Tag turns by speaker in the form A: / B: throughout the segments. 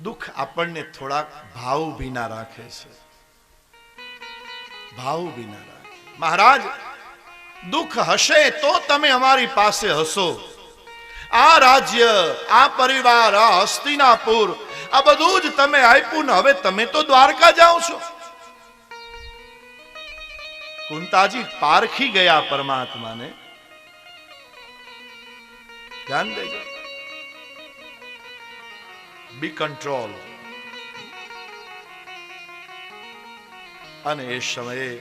A: દુઃખ આપણને થોડાક ભાવ ભીના રાખે છે, ભાવ ભીના રાખે. મહારાજ, દુઃખ હશે તો તમે અમારી પાસે હસો. આ રાજ્ય, આ પરિવાર, આ હસ્તિનાપુર, આ બધું જ તમે આપ્યું ને હવે તમે તો દ્વારકા જાઓ છો. કુંતાજી પારખી ગયા પરમાત્માને. ધ્યાન દેજો. બી કંટ્રોલ. અને એ સમયે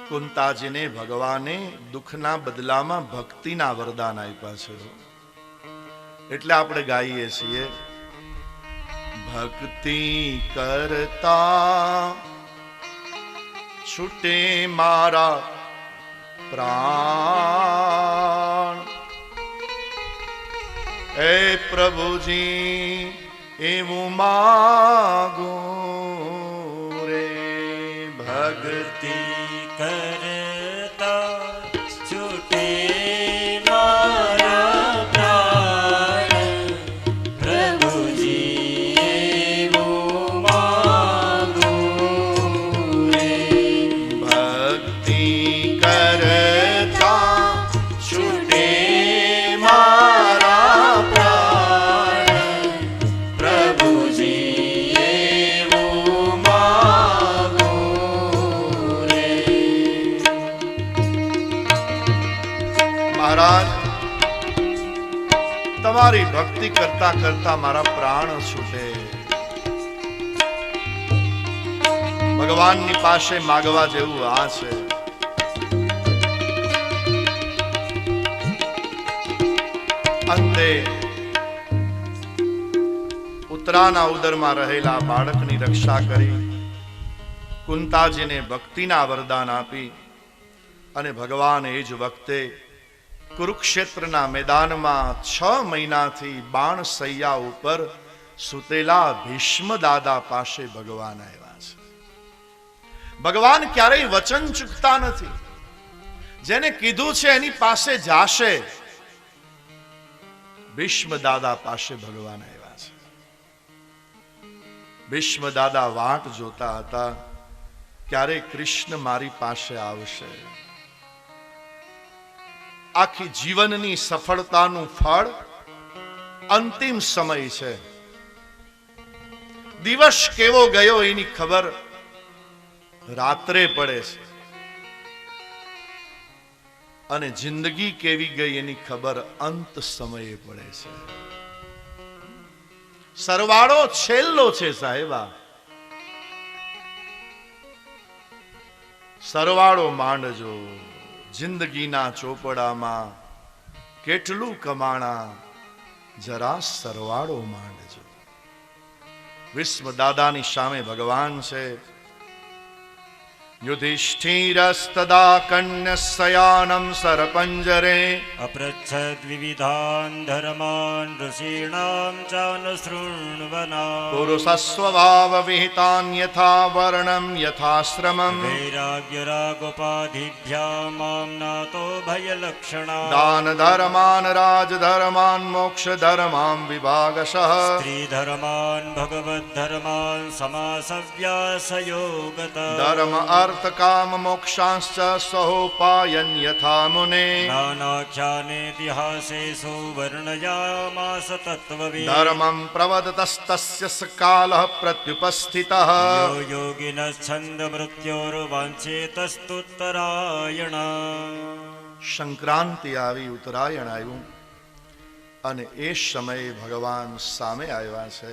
A: કુંતાજીને ભગવાને દુઃખના બદલામાં ભક્તિના વરદાન આપ્યા છે. એટલે આપણે ગાઈએ છીએ, ભક્તિ કરતા છૂટે મારા પ્રાણ. એ પ્રભુજી એવું માગો રે. ભક્તિ
B: કરતા છૂટે મારા પ્રાણ, પ્રભુજી એવું માગું રે.
A: ભક્તિ કરતા છૂટે મારા પ્રાણ,
B: પ્રભુજી એવું માગું રે.
A: મહારાજ, તમારી ભક્તિ કરતા કરતા મારા પ્રાણ છૂટે. ભગવાનની પાસે માગવા જેવું આ છે. અંતે ઉત્તરાના ઉદરમાં રહેલા બાળકની રક્ષા કરી, કુંતાજીને ભક્તિના વરદાન આપી અને ભગવાન એ જ વખતે કુરુક્ષેત્રના મેદાનમાં 6 મહિનાથી બાણ સૈયા ઉપર સુતેલા ભીષ્મ દાદા પાસે ભગવાન આવ્યા છે. ભગવાન ક્યારેય વચન ચૂકતા નથી. જેને કીધું છે એની પાસે જાશે. ભીષ્મ દાદા પાસે ભગવાન આવ્યા છે. ભીષ્મ દાદા વાટ જોતા હતા, ક્યારે કૃષ્ણ મારી પાસે આવશે. આખી જીવનની સફળતાનું ફળ અંતિમ સમય છે. દિવસ કેવો ગયો એની ખબર રાત્રે પડે છે, અને જિંદગી કેવી ગઈ એની ખબર અંત સમયે પડે છે. સરવાળો છેલ્લો છે સાહેબા. સરવાળો માંડજો. જિંદગીના ચોપડામાં કેટલું કમાણા, જરા સરવાળો માંડજો. વિશ્વ દાદાની સામે ભગવાન છે. યુધિષ્ઠિરસ્તદા કન્યસયાનમ સરપંજરે
B: અપૃચ્છદ વિવિધાન ધર્માન ઋષીણામ ચાનુશૃણ્વના.
A: પુરુષસ્વભાવ વિહિતાન યથા વર્ણમ યથાશ્રમમ.
B: વૈરાગ્ય રાગોપાધિભ્યા મામ નાતો ભયલક્ષણા.
A: દાન ધર્માન રાજ ધર્માન મોક્ષ ધર્માન વિભાગશઃ.
B: સ્ત્રી ધર્માન ભગવદ ધર્માન સમાસવ્યાસયોગત.
A: ધર્મ અર્થ કામ મોક્ષાંશ્ચ સહોપાયન યથા મુને.
B: નાનાખ્યાનેતિહાસેષુ વર્ણયામાસ તત્વવિદ.
A: ધર્મં પ્રવદતસ્તસ્ય કાલઃ પ્રત્યુપસ્થિતઃ.
B: યો યોગિનશ્છન્દ મૃત્યોર્વાંછેતસ્તુત્તરાયણ.
A: સંક્રાંતિ આવી, ઉત્તરાયણ આવ્યું, અને એ સમયે ભગવાન સામે આવ્યા છે.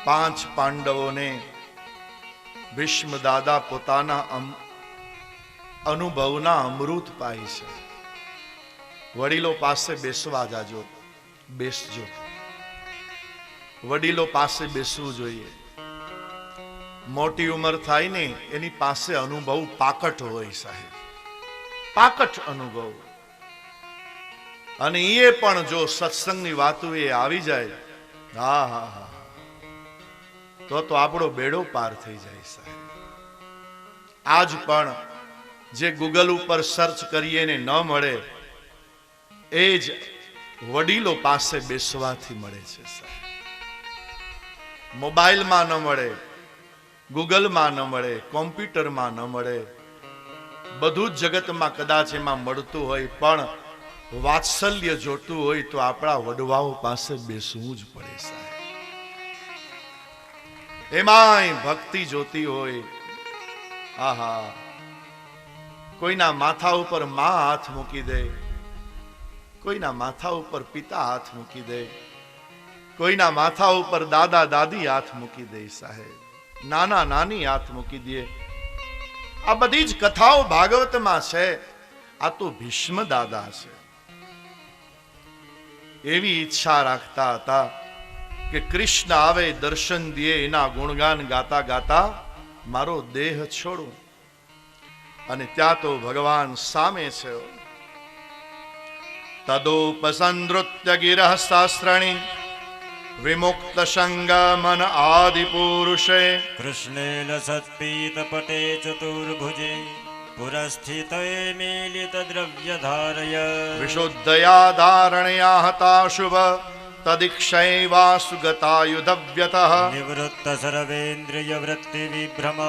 A: 5 પાંડવોને ભીષ્મ દાદા પોતાના અનુભવના અમૃત પાય છે. વડીલો પાસે બેસવા જાજો, બેસજો. વડીલો પાસે બેસવું જોઈએ. મોટી ઉંમર થાય ને એની પાસે અનુભવ પાકટ હોય સાહેબ, પાકટ અનુભવ. અને એ પણ જો સત્સંગની વાતો એ આવી જાય, હા હા હા, તો આપણો બેડો પાર થઈ જાય સાહેબ. આજ પણ જે ગૂગલ ઉપર સર્ચ કરીએ ને ન મળે, એ જ વડીલો પાસે બેસવાથી મળે છે સાહેબ. મોબાઈલમાં ન મળે, ગૂગલમાં ન મળે, કોમ્પ્યુટરમાં ન મળે. બધું જ જગતમાં કદાચ એમાં મળતું હોય, પણ વાત્સલ્ય જોતું હોય તો આપણા વડવાઓ પાસે બેસવું જ પડે સાહેબ. એમાંય ભક્તિ જોતી હોય, આહા, કોઈના માથા ઉપર માં હાથ મૂકી દે, કોઈના માથા ઉપર પિતા હાથ મૂકી દે, કોઈના માથા ઉપર દાદા દાદી હાથ મૂકી દે સાહેબ, નાના નાની હાથ મૂકી દે. આ બધી જ કથાઓ ભાગવતમાં છે. આ તો ભીષ્મ દાદા છે. એવી ઈચ્છા રાખતા હતા કે કૃષ્ણ આવે, દર્શન દે, એના ગુણગાન ગાતા ગાતા મારો દેહ છોડું. અને ત્યાં તો ભગવાન સામે છે. તદોપસંદૃત્ય ગિરઃ શાસ્ત્રણી વિમુક્ત સંગ મન આદિ પુરુષે
B: કૃષ્ણેન સત્પીતપટે ચતુર્ભુજે પુરસ્થિતે મીલિત દ્રવ્યધારય
A: વિશુદ્ધયા ધારણયા હતા શુભ તદિક્ષૈવાસુ ગતાયુધવ્યતઃ
B: નિવૃત્ત સર્વેન્દ્રિય વૃત્તિ વિભ્રમ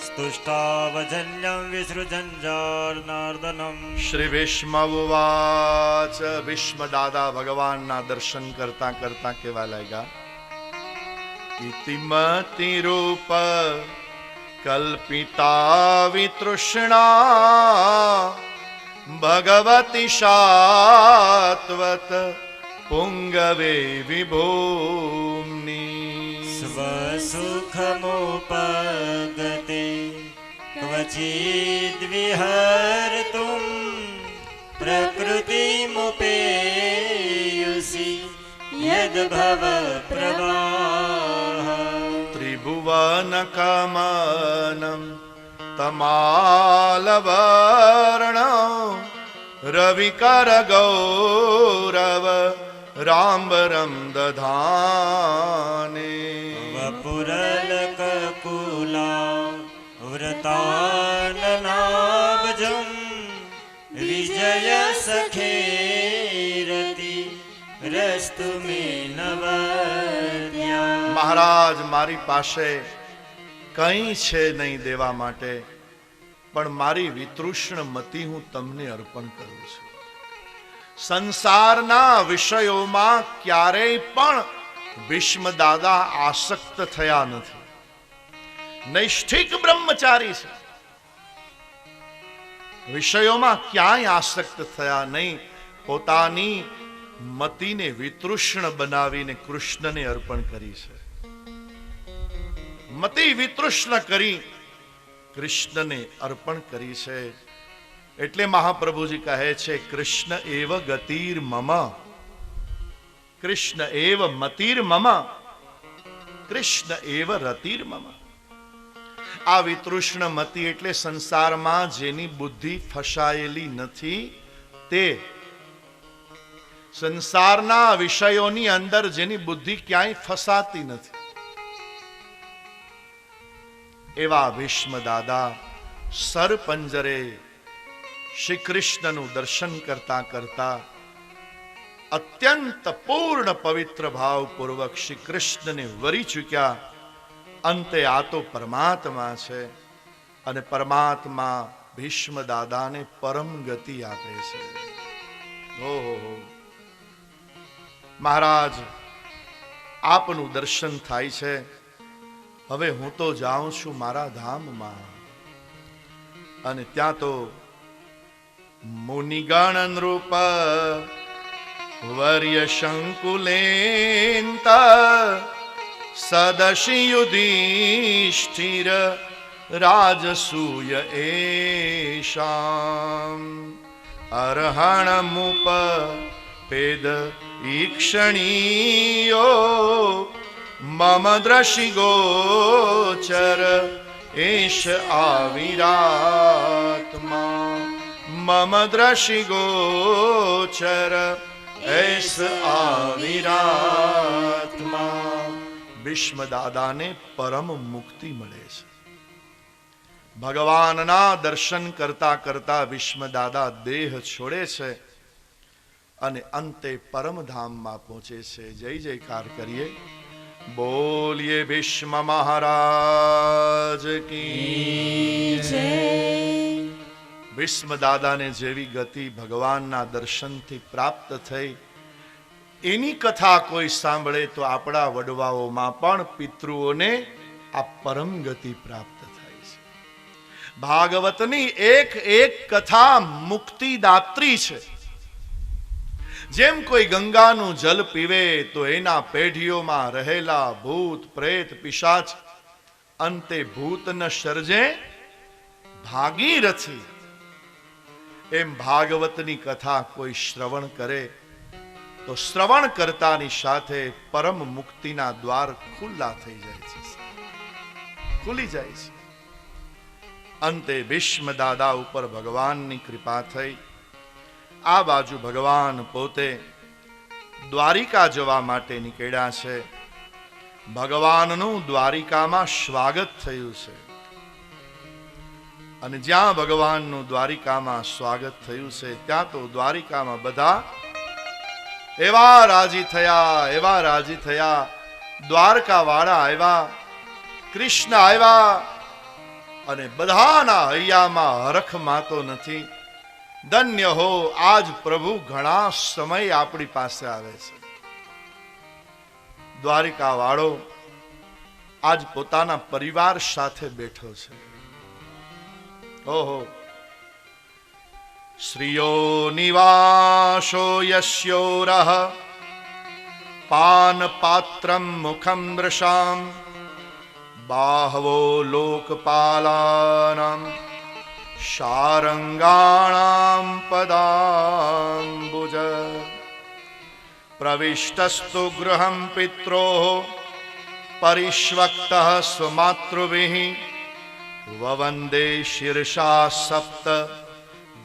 B: સ્તુષ્ટાવજન્યમ વિસૃજંજાર્નાર્દનમ.
A: શ્રી ભીષ્મ ઉવાચ. ભીષ્મ દાદા ભગવાનના દર્શન કરતા કરતા કેવા લાગ્યા? ઇતિમતિ રૂપ કલ્પિતા વિતૃષ્ણા ભગવતી શાત્વત પુંગવે વિભૂમ્ની.
B: સ્વસુખમોપગતે ક્વચિદ વિહર્તુમ પ્રકૃતિમુપેયુષી યદ્ભવ પ્રવાહ.
A: ત્રિભુવન કમનમ તમાલવર્ણ રવિકર ગૌરવ રામ્બરમ દધાને.
B: વપુરલકકુલા વૃતાનનાભજમ વિજય સખેરતિ રસ્તુ મે નવદ્યા.
A: મહારાજ, મારી પાસે કંઈ છે નહીં દેવા માટે, પણ મારી વિતૃષ્ણ મતિ હું તમને અર્પણ કરું છું. સંસારના વિષયોમાં ક્યારેય પણ ભીષ્મ દાદા આસક્ત થયા નથી. નૈષ્ઠિક બ્રહ્મચારી છે. વિષયોમાં ક્યાંય આસક્ત થયા નહીં. પોતાની મતિને વિતૃષ્ણ બનાવીને કૃષ્ણને અર્પણ કરી છે. મતિ વિતૃષ્ણ કરી કૃષ્ણને અર્પણ કરી છે. એટલે મહાપ્રભુજી કહે છે, કૃષ્ણ એવ ગતિર મમ, કૃષ્ણ એવ મતિર મમ, કૃષ્ણ એવ રતિર મમ. આ વિતૃષ્ણ મતિ એટલે સંસારમાં જેની બુદ્ધિ ફસાયેલી નથી, તે સંસારના વિષયોની અંદર જેની બુદ્ધિ ક્યાંય ફસાતી નથી, એવા ભીષ્મ દાદા સરપંજરે શ્રી કૃષ્ણનું દર્શન કરતા કરતા અત્યંત પૂર્ણ પવિત્ર ભાવપૂર્વક શ્રી કૃષ્ણને વરી ચૂક્યા. અંતે આ તો પરમાત્મા છે, અને પરમાત્મા ભીષ્મ દાદાને પરમ ગતિ આપે છે. ઓહો મહારાજ, આપનું દર્શન થાય છે. હવે હું તો જાઉં છું મારા ધામમાં. અને ત્યાં તો મુનિગણ નૃપ વર્ય શંકુલેન્ત સદશી યુધિષ્ઠિર રાજસૂય એષામ અર્હણમુપ પેદ ઈક્ષણીયો મમ દ્રશિ ગોચર એષ આવિરાત્મા. મમ દ્રશિ ગોચર એષ આવિરાત્મા. ભીષ્મ દાદાને પરમ મુક્તિ મળે છે. ભગવાનના દર્શન કરતા કરતા ભીષ્મ દાદા દેહ છોડે છે અને અંતે પરમધામમાં પહોંચે છે. જય જયકાર કરીએ. બોલીએ ભીષ્મ મહારાજ કી
B: જય.
A: ભીષ્મ દાદાને જેવી ગતિ ભગવાનના દર્શનથી પ્રાપ્ત થઈ, એની કથા કોઈ સાંભળે તો આપણા વડવાઓમાં પણ પિતૃઓને આ પરમ ગતિ પ્રાપ્ત થાય છે. ભાગવતની એક એક કથા મુક્તિદાત્રી છે. જેમ કોઈ ગંગાનું જલ પીવે તો એના પેઢીઓમાં રહેલા ભૂત પ્રેત પિશાચ અંતે ભૂત ન સર્જે ભાગીરથી, એમ ભાગવતની કથા કોઈ શ્રવણ કરે તો શ્રવણ કરતાની સાથે પરમ મુક્તિના દ્વાર ખુલ્લા થઈ જાય છે, ખુલી જાય છે. અંતે ભીષ્મ દાદા ઉપર ભગવાનની કૃપા થઈ. આ બાજુ ભગવાન પોતે દ્વારિકા જવા માટે નીકળ્યા છે. ભગવાનનું દ્વારિકામાં સ્વાગત થયું છે. અને જ્યાં ભગવાનનું દ્વારિકામાં સ્વાગત થયું છે ત્યાં તો દ્વારિકામાં બધા એવા રાજી થયા. દ્વારકા વાળા આવ્યા, કૃષ્ણ આવ્યા, અને બધાના હૈયામાં હરખ માતો નથી. ધન્ય હો, આજ પ્રભુ ઘણા સમય આપણી પાસે આવે છે. દ્વારિકા વાળો આજ પોતાના પરિવાર સાથે બેઠો છે. ઓહો, શ્રીયો નિવાસો યસ્યોરઃ પાન પાત્રમ મુખમ દૃશામ બાહવો લોકપાલાનામ શારંગાણામ પદાંબુજ પ્રવિષ્ટસ્તુ ગૃહં પિત્રોઃ પરિષ્વક્તઃ સ્વમાતૃભિઃ વવંદે શીર્ષા સપ્ત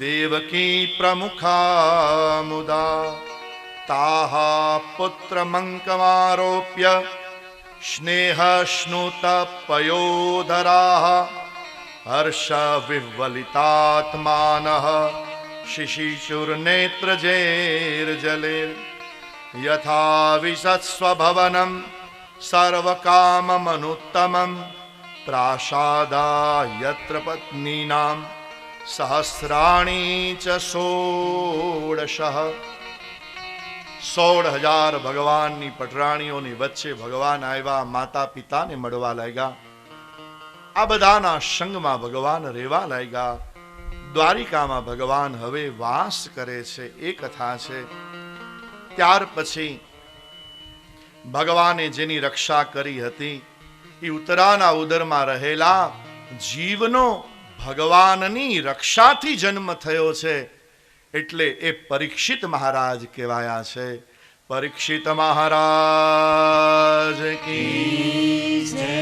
A: દેવકી પ્રમુખા મુદા તાહા પુત્રમંકમારોપ્ય સ્નેહ સ્નુત પયોધરાઃ હર્ષ વિહ્વલિતાત્માનઃ શિશિચુર્નેત્રજૈર્જલેર યથા વિશત્સ્વ ભવનમ સર્વકામમનુત્તમં પ્રાસાદા યત્ર પત્નીનામ સહસ્રાણી ચ ષોડશ. 16,000 ભગવાનની પટરાણીઓની વચ્ચે ભગવાન આવ્યા, માતા પિતાને મળવા લાગ્યા. આ બધાના સંગમાં ભગવાન રહેવા લાગ્યા. દ્વારિકામાં ભગવાન હવે વાસ કરે છે, એ કથા છે. ત્યાર પછી ભગવાને જેની રક્ષા કરી હતી એ ઉત્તરાના ઉદરમાં રહેલા જીવનો ભગવાનની રક્ષાથી જન્મ થયો છે, એટલે એ પરીક્ષિત મહારાજ કહેવાયા છે. પરીક્ષિત મહારાજ કી જય.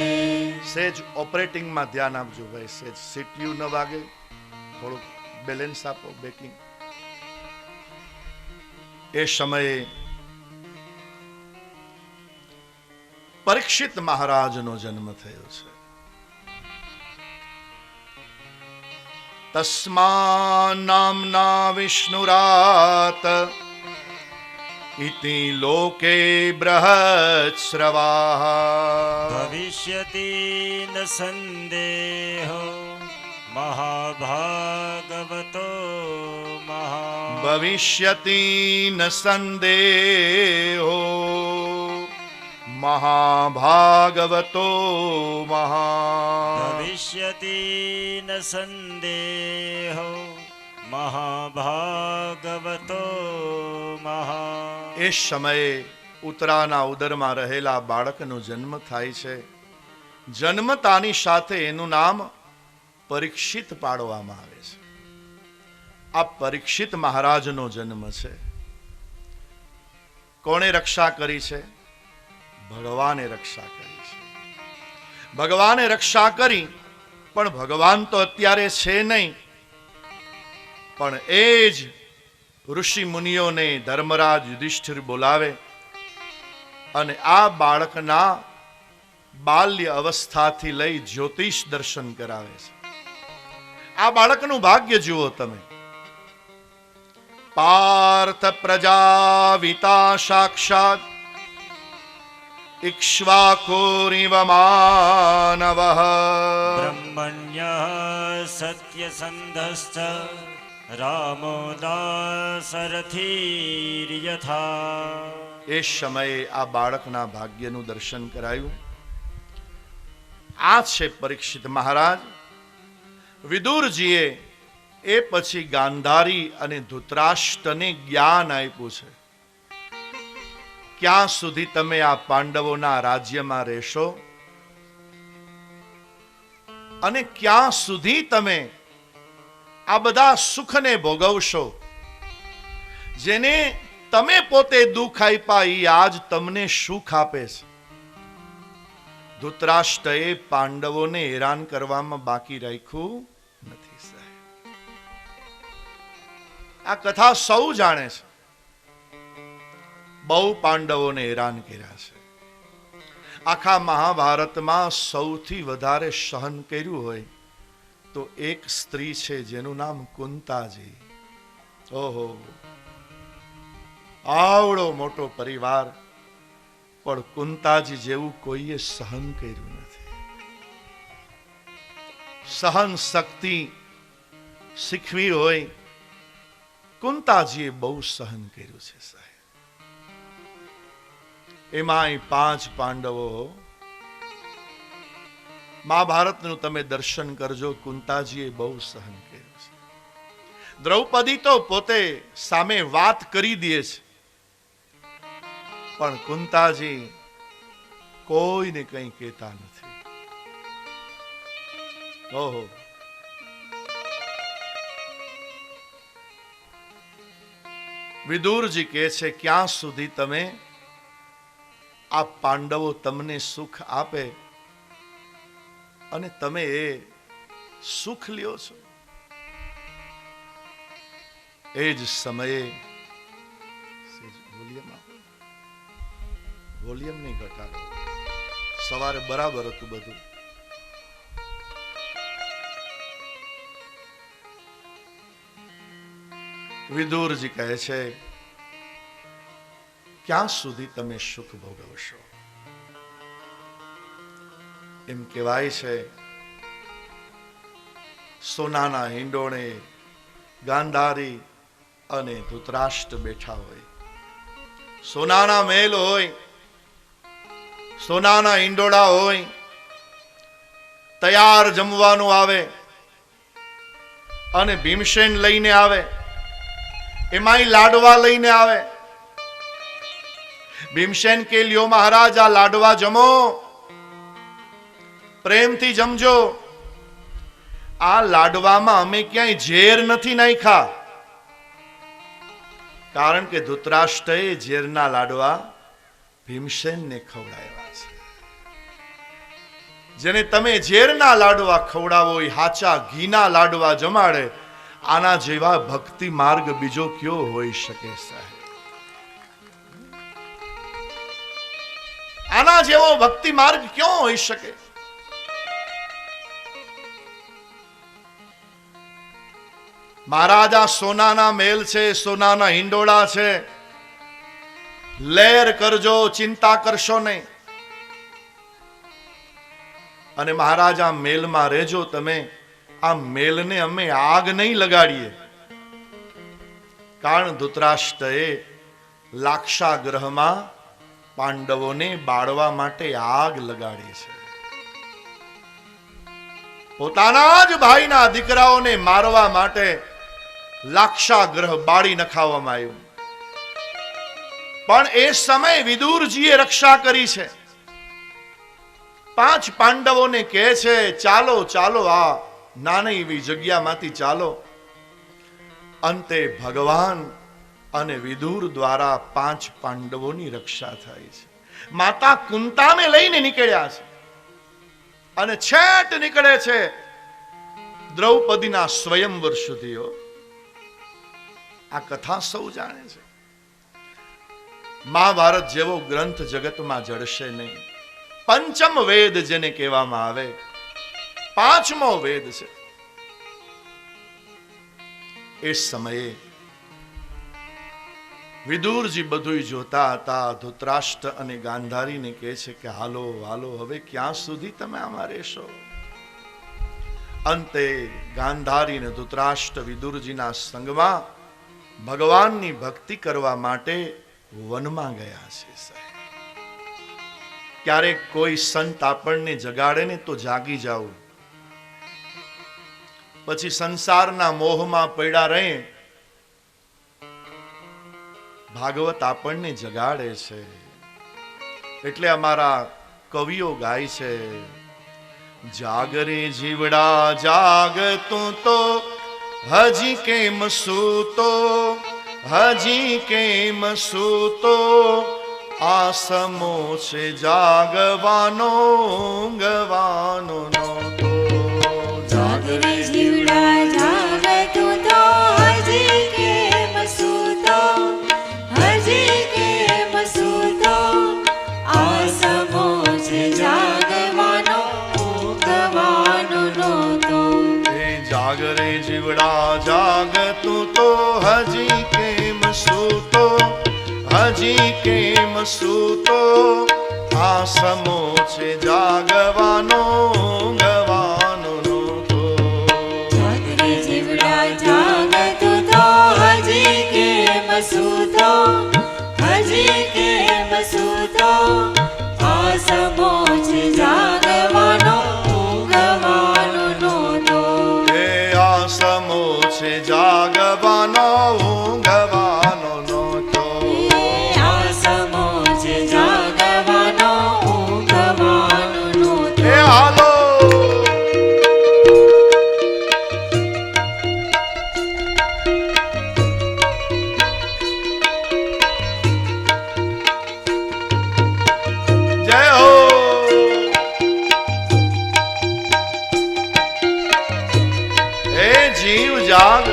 A: સેજ ઓપરેટિંગમાં ધ્યાન આપજો ભાઈ, સેજ સીટીયુ ન વાગે, થોડુંક બેલેન્સ આપો, બેકિંગ. એ સમયે પરીક્ષિત મહારાજનો જન્મ થયો છે. તસ્મા નામના વિષ્ણુરાત ઇતિ લોકે બૃહત્સ્રવાઃ
B: ભવિષ્યતિ ન સંદેહો મહાભાગવતો
A: ભવિષ્યતિ ન સંદેહો મહાભાગવતો
B: ભવિષ્યતિ ન સંદેહો મહાભાગવતો
A: એ સમયે ઉત્તરાના ઉદરમાં રહેલા બાળકનો જન્મ થાય છે. જન્મતાની સાથે એનું નામ પરીક્ષિત પાડવામાં આવે છે. આ પરીક્ષિત મહારાજનો જન્મ છે. કોણે રક્ષા કરી છે? ભગવાને રક્ષા કરી છે. ભગવાને રક્ષા કરી, પણ ભગવાન તો અત્યારે છે નહીં, પણ એ જ ઋષિ મુનિઓને ધર્મરાજ યુધિષ્ઠિર બોલાવે અને આ બાળકના બાલ્ય અવસ્થાથી લઈ જ્યોતિષ દર્શન કરાવે છે. આ બાળકનું ભાગ્ય જુઓ તમે. પાર્થ પ્રજાવિતા સાક્ષાત ઇક્ષ્વાકુરિવ માનવઃ
B: બ્રહ્મણ્યઃ સત્યસંધશ્ચ રામો દાસરથીર્યથા.
A: એ સમયે આ બાળકના ભાગ્યનું દર્શન કરાયું. આ છે પરીક્ષિત મહારાજ. વિદુરજીએ એ પછી ગાંધારી અને ધૃતરાષ્ટ્રને જ્ઞાન આપ્યું છે. ક્યાં સુધી તમે આ પાંડવોના રાજ્યમાં રહેશો અને ક્યાં સુધી તમે આ બધા સુખને ભોગવશો. જેને તમે પોતે દુઃખ આપ્યા એ આજ તમને સુખ આપે છે. ધૃતરાષ્ટ્રએ પાંડવોને હેરાન કરવામાં બાકી રાખ્યું નથી. સાહેબ, આ કથા સૌ જાણે છે. બહુ પાંડવોને હેરાન કર્યા છે. આખા મહાભારતમાં સૌથી વધારે સહન કર્યું હોય તો એક સ્ત્રી છે જેનું નામ કુંતાજી. ઓહો, આવડો મોટો પરિવાર, પણ કુંતાજી જેવું કોઈએ સહન કર્યું નથી. સહન શક્તિ શીખવી હોય, કુંતાજીએ બહુ સહન કર્યું છે સાહેબ. એમાંય 5 પાંડવો. મહાભારતનું તમે દર્શન કરજો, કુંતાજીએ બહુ સહન કર્યું છે. દ્રૌપદી તો પોતે સામે વાત કરી દે છે, પણ કુંતાજી કોઈને કંઈ કહેતા નથી. ઓહો, વિદુરજી કહે છે ક્યાં સુધી તમે આ પાંડવો તમને સુખ આપે અને તમે એ સુખ લ્યો છો. એ જ સમયે વોલ્યુમ નહીં ઘટાડો, સવારે બરાબર હતું બધું. વિદુરજી કહે છે ક્યાં સુધી તમે સુખ ભોગવશો. એમ કહેવાય છે સોનાના હિંડોળે ગાંધારી અને ધૃતરાષ્ટ્ર બેઠા હોય. સોનાના મહેલ હોય, સોનાના હિંડોળા હોય, તૈયાર જમવાનું આવે અને ભીમસેન લઈને આવે, એમાંય લાડવા લઈને આવે. ભીમસેન કે લ્યો મહારાજ આ લાડવા જમો, પ્રેમથી જમજો. આ લાડવામાં અમે ક્યાંય ઝેર નથી નાખ્યા, કારણ કે ધૃતરાષ્ટ્રએ ઝેરના લાડવા ભીમસેનને ખવડાવ્યા છે. જેને તમે ઝેરના લાડવા ખવડાવો એ હાચા ઘીના લાડવા જમાડે. આના જેવા ભક્તિ માર્ગ બીજો કયો હોઈ શકે સાહેબ? આના જેવો ભક્તિ માર્ગ ક્યાં હોઈ શકે? મહારાજા સોનાના મહેલ છે, સોનાના હિંડોળા છે. લહેર કરજો, ચિંતા કરશો નહીં. અને મહારાજા મહેલમાં રહેજો તમે. આ મહેલને અમે આગ નહીં લગાડીએ, કારણ ધૃતરાષ્ટ્રએ લાક્ષાગ્રહમાં પાંડવોને બાળવા માટે આગ લગાડી છે. પોતાના જ ભાઈના દીકરાઓને મારવા માટે લાક્ષાગ્રહ બાળી નખાવવામાં આવ્યું. પણ એ સમય વિદુરજીએ રક્ષા કરી છે. 5 પાંડવોને કહે છે ચાલો ચાલો આ નાની એવી જગ્યામાંથી ચાલો. અંતે ભગવાન અને વિદુર દ્વારા 5 પાંડવોની રક્ષા થાય છે. માતા કુંતાને લઈને નીકળ્યા છે અને છેટ નીકળે છે દ્રૌપદીના સ્વયંવર સુધી. આ કથા સૌ જાણે છે. મહાભારત જેવો ગ્રંથ જગતમાં જડશે નહીં. પંચમ વેદ જેને કહેવામાં આવે, 5મો વેદ છે. એ સમયે વિદુરજી બધું જોતા હતા. ધૃતરાષ્ટ્ર અને ગાંધારીને કહે છે કે હાલો હાલો, હવે ક્યાં સુધી તમે આમાં રહેશો? અંતે ગાંધારી અને ધૃતરાષ્ટ્ર વિદુરજીના સંગમાં ભગવાનની ભક્તિ કરવા માટે વનમાં ગયા છે. સાહેબ, ક્યારેક કોઈ સંત આપણને જગાડે ને તો જાગી જાવ, પછી સંસારના મોહમાં પડ્યા રહે. ભાગવત આપણને જગાડે છે. એટલે અમારા કવિઓ ગાય છે, જાગરે જીવડા જાગ તું તો હજી કેમ સૂતો, હજી કેમ સૂતો, આસમો છે જાગવાનો ઊંઘવાનો નહોતો.
C: જાગરે જીવડા જાગ તું તો હજી કેમ સૂતો, હજી કેમ સૂતો, આસમો છે જાગવાનો ઊંઘવાનો નહોતો.
A: જાગરે જીવડા જાગ તું તો હજી કેમ સૂતો, હજી કેમ સૂતો, આસમો છે જાગવાનો ઊંઘવાનો નહોતો.
C: જાગરે જીવડા જાગ તું તો હજી કેમ સૂતો, હજી કેમ સૂતો, આસમો છે જાગવાનો ઊંઘવાનો નહોતો.
A: આસમો છે જાગવાનો ઊંઘવાનો નહોતો.
C: આસમો છે જાગવાનો ઊંઘવાનો નહોતો.
A: હાલો જય હો. હે જીવ જાગ,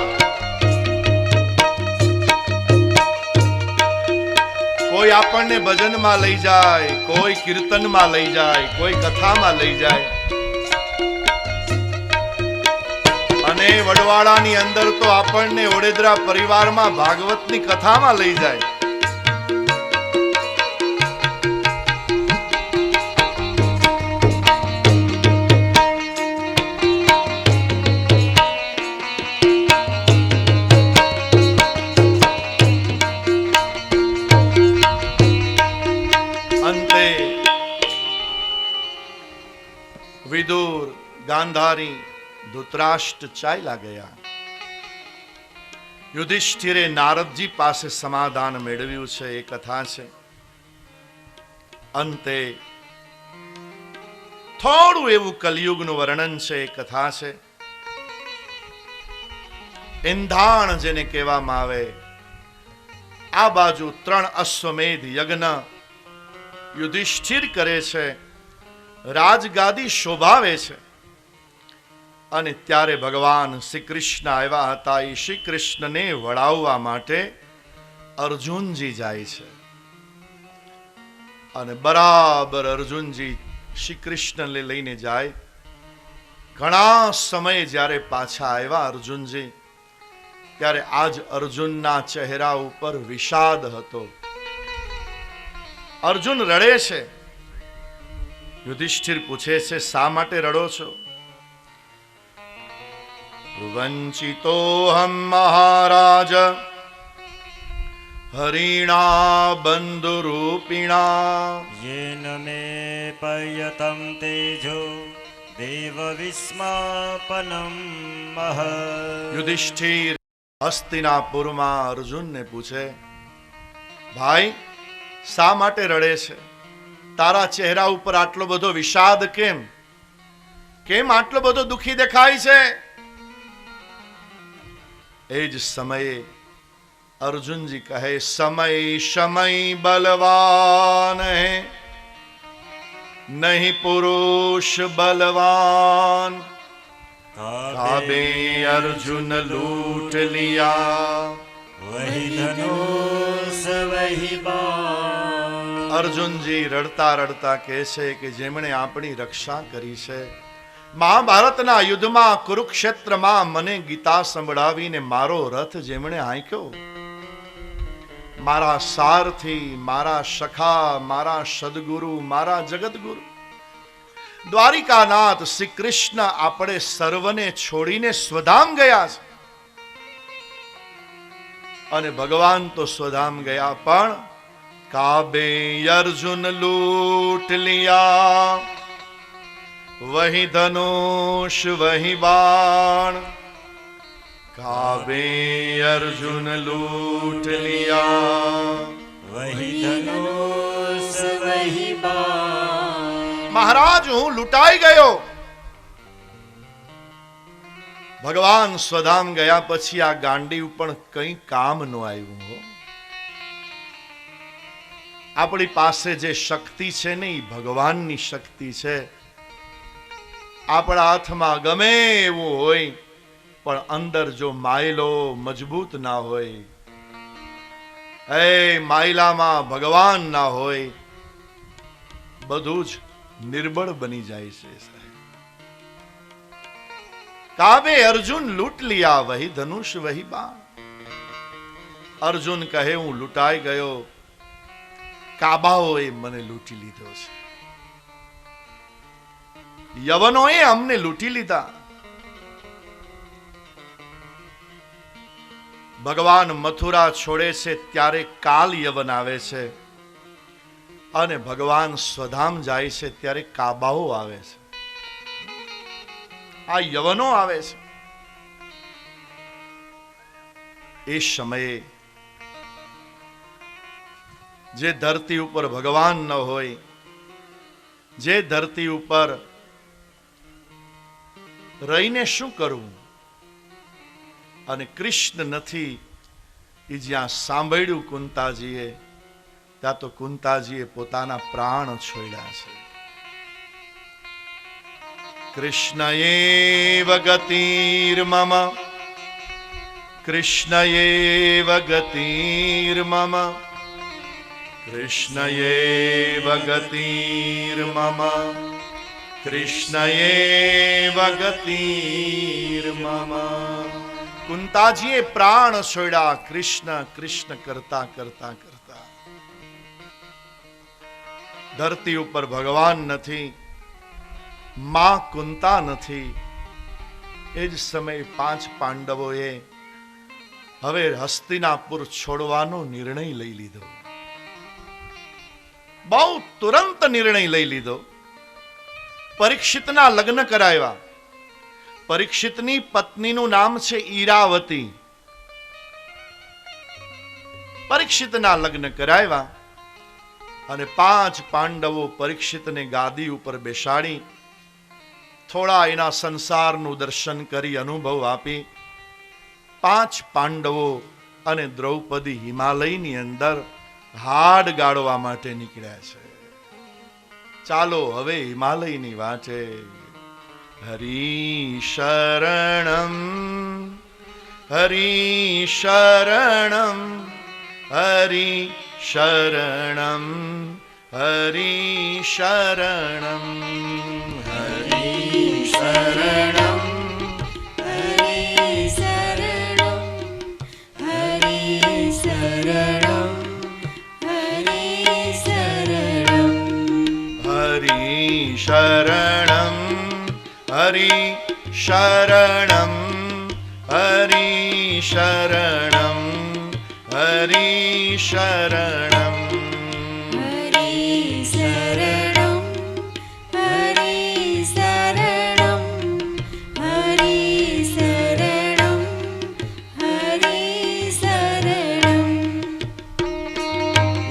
A: કોઈ આપણને ભજનમાં લઈ જાય, કોઈ કીર્તનમાં લઈ જાય, કોઈ કથામાં લઈ જાય, અને વડવાળાની અંદર તો આપણને ઓડેદરા પરિવારમાં ભાગવતની કથામાં લઈ જાય. અંતે વિદુર, ગાંધારી, ધૃતરાષ્ટ્ર ચાલ્યા ગયા. યુધિષ્ઠિરે નારદજી પાસે સમાધાન મેળવ્યું છે, એ કથા છે. અંતે થોડું એવું કલિયુગનું વર્ણન છે, એ કથા છે. એંધાણ જેને કહેવામાં આવે, આ બાજુ 3 અશ્વમેધ યજ્ઞ યુધિષ્ઠિર કરે છે, રાજગાદી શોભાવે છે. અને ત્યારે ભગવાન શ્રી કૃષ્ણ આવ્યા હતા. એ શ્રી કૃષ્ણને વળાવવા માટે અર્જુનજી જાય છે. અને બરાબર અર્જુનજી શ્રી કૃષ્ણને લઈને જાય. ઘણા સમય જ્યારે પાછા આવ્યા અર્જુનજી, ત્યારે આજ અર્જુનના ચહેરા ઉપર વિષાદ હતો. અર્જુન રડે છે. યુધિષ્ઠિર પૂછે છે, શા માટે રડો છો? વંચિતોહમ મહારાજ હરિણા બંધુરૂપિણા
B: येन मे पर्यतं तेजो देवविस्मापनं महः.
A: યુધિષ્ઠિર હસ્તિનાપુરમાં અર્જુનને પૂછે, ભાઈ શા માટે રડે છે? તારા ચહેરા ઉપર આટલો બધો વિષાદ કેમ? કેમ આટલો બધો દુખી દેખાય છે? એ જ સમયે અર્જુનજી કહે, સમય સમય બલવાન હૈ, નહીં પુરુષ બલવાન. કાબે અર્જુન લૂટ લિયા,
B: वही धनुष वही बाण.
A: અર્જુનજી રડતા રડતા કહે છે કે જેમણે આપણી રક્ષા કરી છે, મહાભારતના યુદ્ધમાં કુરુક્ષેત્રમાં મને ગીતા સંભળાવીને મારો રથ જેમણે હાંક્યો, મારા સારથી, મારા સખા, મારા સદગુરુ, મારા જગતગુરુ દ્વારિકાનાથ શ્રી કૃષ્ણ આપણે સર્વને છોડીને સ્વધામ ગયા છે. અને ભગવાન તો સ્વધામ ગયા, પણ કાબે અર્જુન લૂટ લિયા, વહી ધનુષ વહી બાણ. કાબે અર્જુન લૂટ લિયા,
B: વહી ધનુષ વહી બાણ.
A: મહારાજ હું લૂંટાઈ ગયો. ભગવાન સ્વધામ ગયા પછી આ ગાંડી પણ કઈ કામ ન આવ્યું હો. આપણી પાસે જે શક્તિ છે ને એ ભગવાનની શક્તિ છે. આપણા હાથમાં ગમે એવું હોય, પણ અંદર જો માયલો મજબૂત ના હોય, એ માયલામાં ભગવાન ના હોય, બધું જ નિર્બળ બની જાય છે. કાબે અર્જુન લૂંટ લિયા, વહી ધનુષ વહી બાણ. અર્જુન કહે હું લૂંટાઈ ગયો, કાબાઓએ મને લૂંટી લીધો છે, યવનોએ અમને લૂંટી લીધા. ભગવાન મથુરા છોડે છે ત્યારે કાલ યવન આવે છે, અને ભગવાન સ્વધામ જાય છે ત્યારે કાબાઓ આવે છે, આ યવનો આવે છે. એ સમયે જે ધરતી ઉપર ભગવાન ન હોય, જે ધરતી ઉપર રહીને શું કરવું, અને કૃષ્ણ નથી એ જ્યાં સાંભળ્યું કુંતાજીએ, ત્યાં તો કુંતાજીએ પોતાના પ્રાણ છોડ્યા છે. કૃષ્ણ એવ ગતિર્મમ, કૃષ્ણ એવ ગતિર્મમ, કૃષ્ણ એવ ગતિર્મમ, કૃષ્ણ એવ ગતિર્મમ. કુંતાજીએ પ્રાણ છોડ્યા કૃષ્ણ કૃષ્ણ કરતા કરતા કરતા. ધરતી ઉપર ભગવાન નથી, માં કુંતા નથી. એ જ સમયે 5 પાંડવોએ હવે હસ્તિનાપુર છોડવાનો નિર્ણય લઈ લીધો. બહુ તુરંત નિર્ણય લઈ લીધો. પરીક્ષિતના લગ્ન કરાવ્યા. પરીક્ષિતની પત્નીનું નામ છે ઈરાવતી. પરીક્ષિતના લગ્ન કરાવ્યા અને 5 પાંડવો પરીક્ષિતને ગાદી ઉપર બેસાડી થોડા એના સંસારનું દર્શન કરી અનુભવ આપી 5 પાંડવો અને દ્રૌપદી હિમાલયની અંદર હાડ ગાળવા માટે નીકળ્યા છે. ચાલો હવે હિમાલયની વાટે. હરિ શરણમ, હરિ શરણમ, હરિ શરણમ, હરિ શરણમ, હરિ શરણમ,
C: હરિ શરણમ, હરિ શરણમ, હરિ શરણમ,
A: હરિ શરણમ, હરિ શરણમ, હરિ શરણમ, હરિ શરણમ,
C: હરિ શરણમ, હરિ શરણમ, હરિ શરણમ, હરિ શરણમ.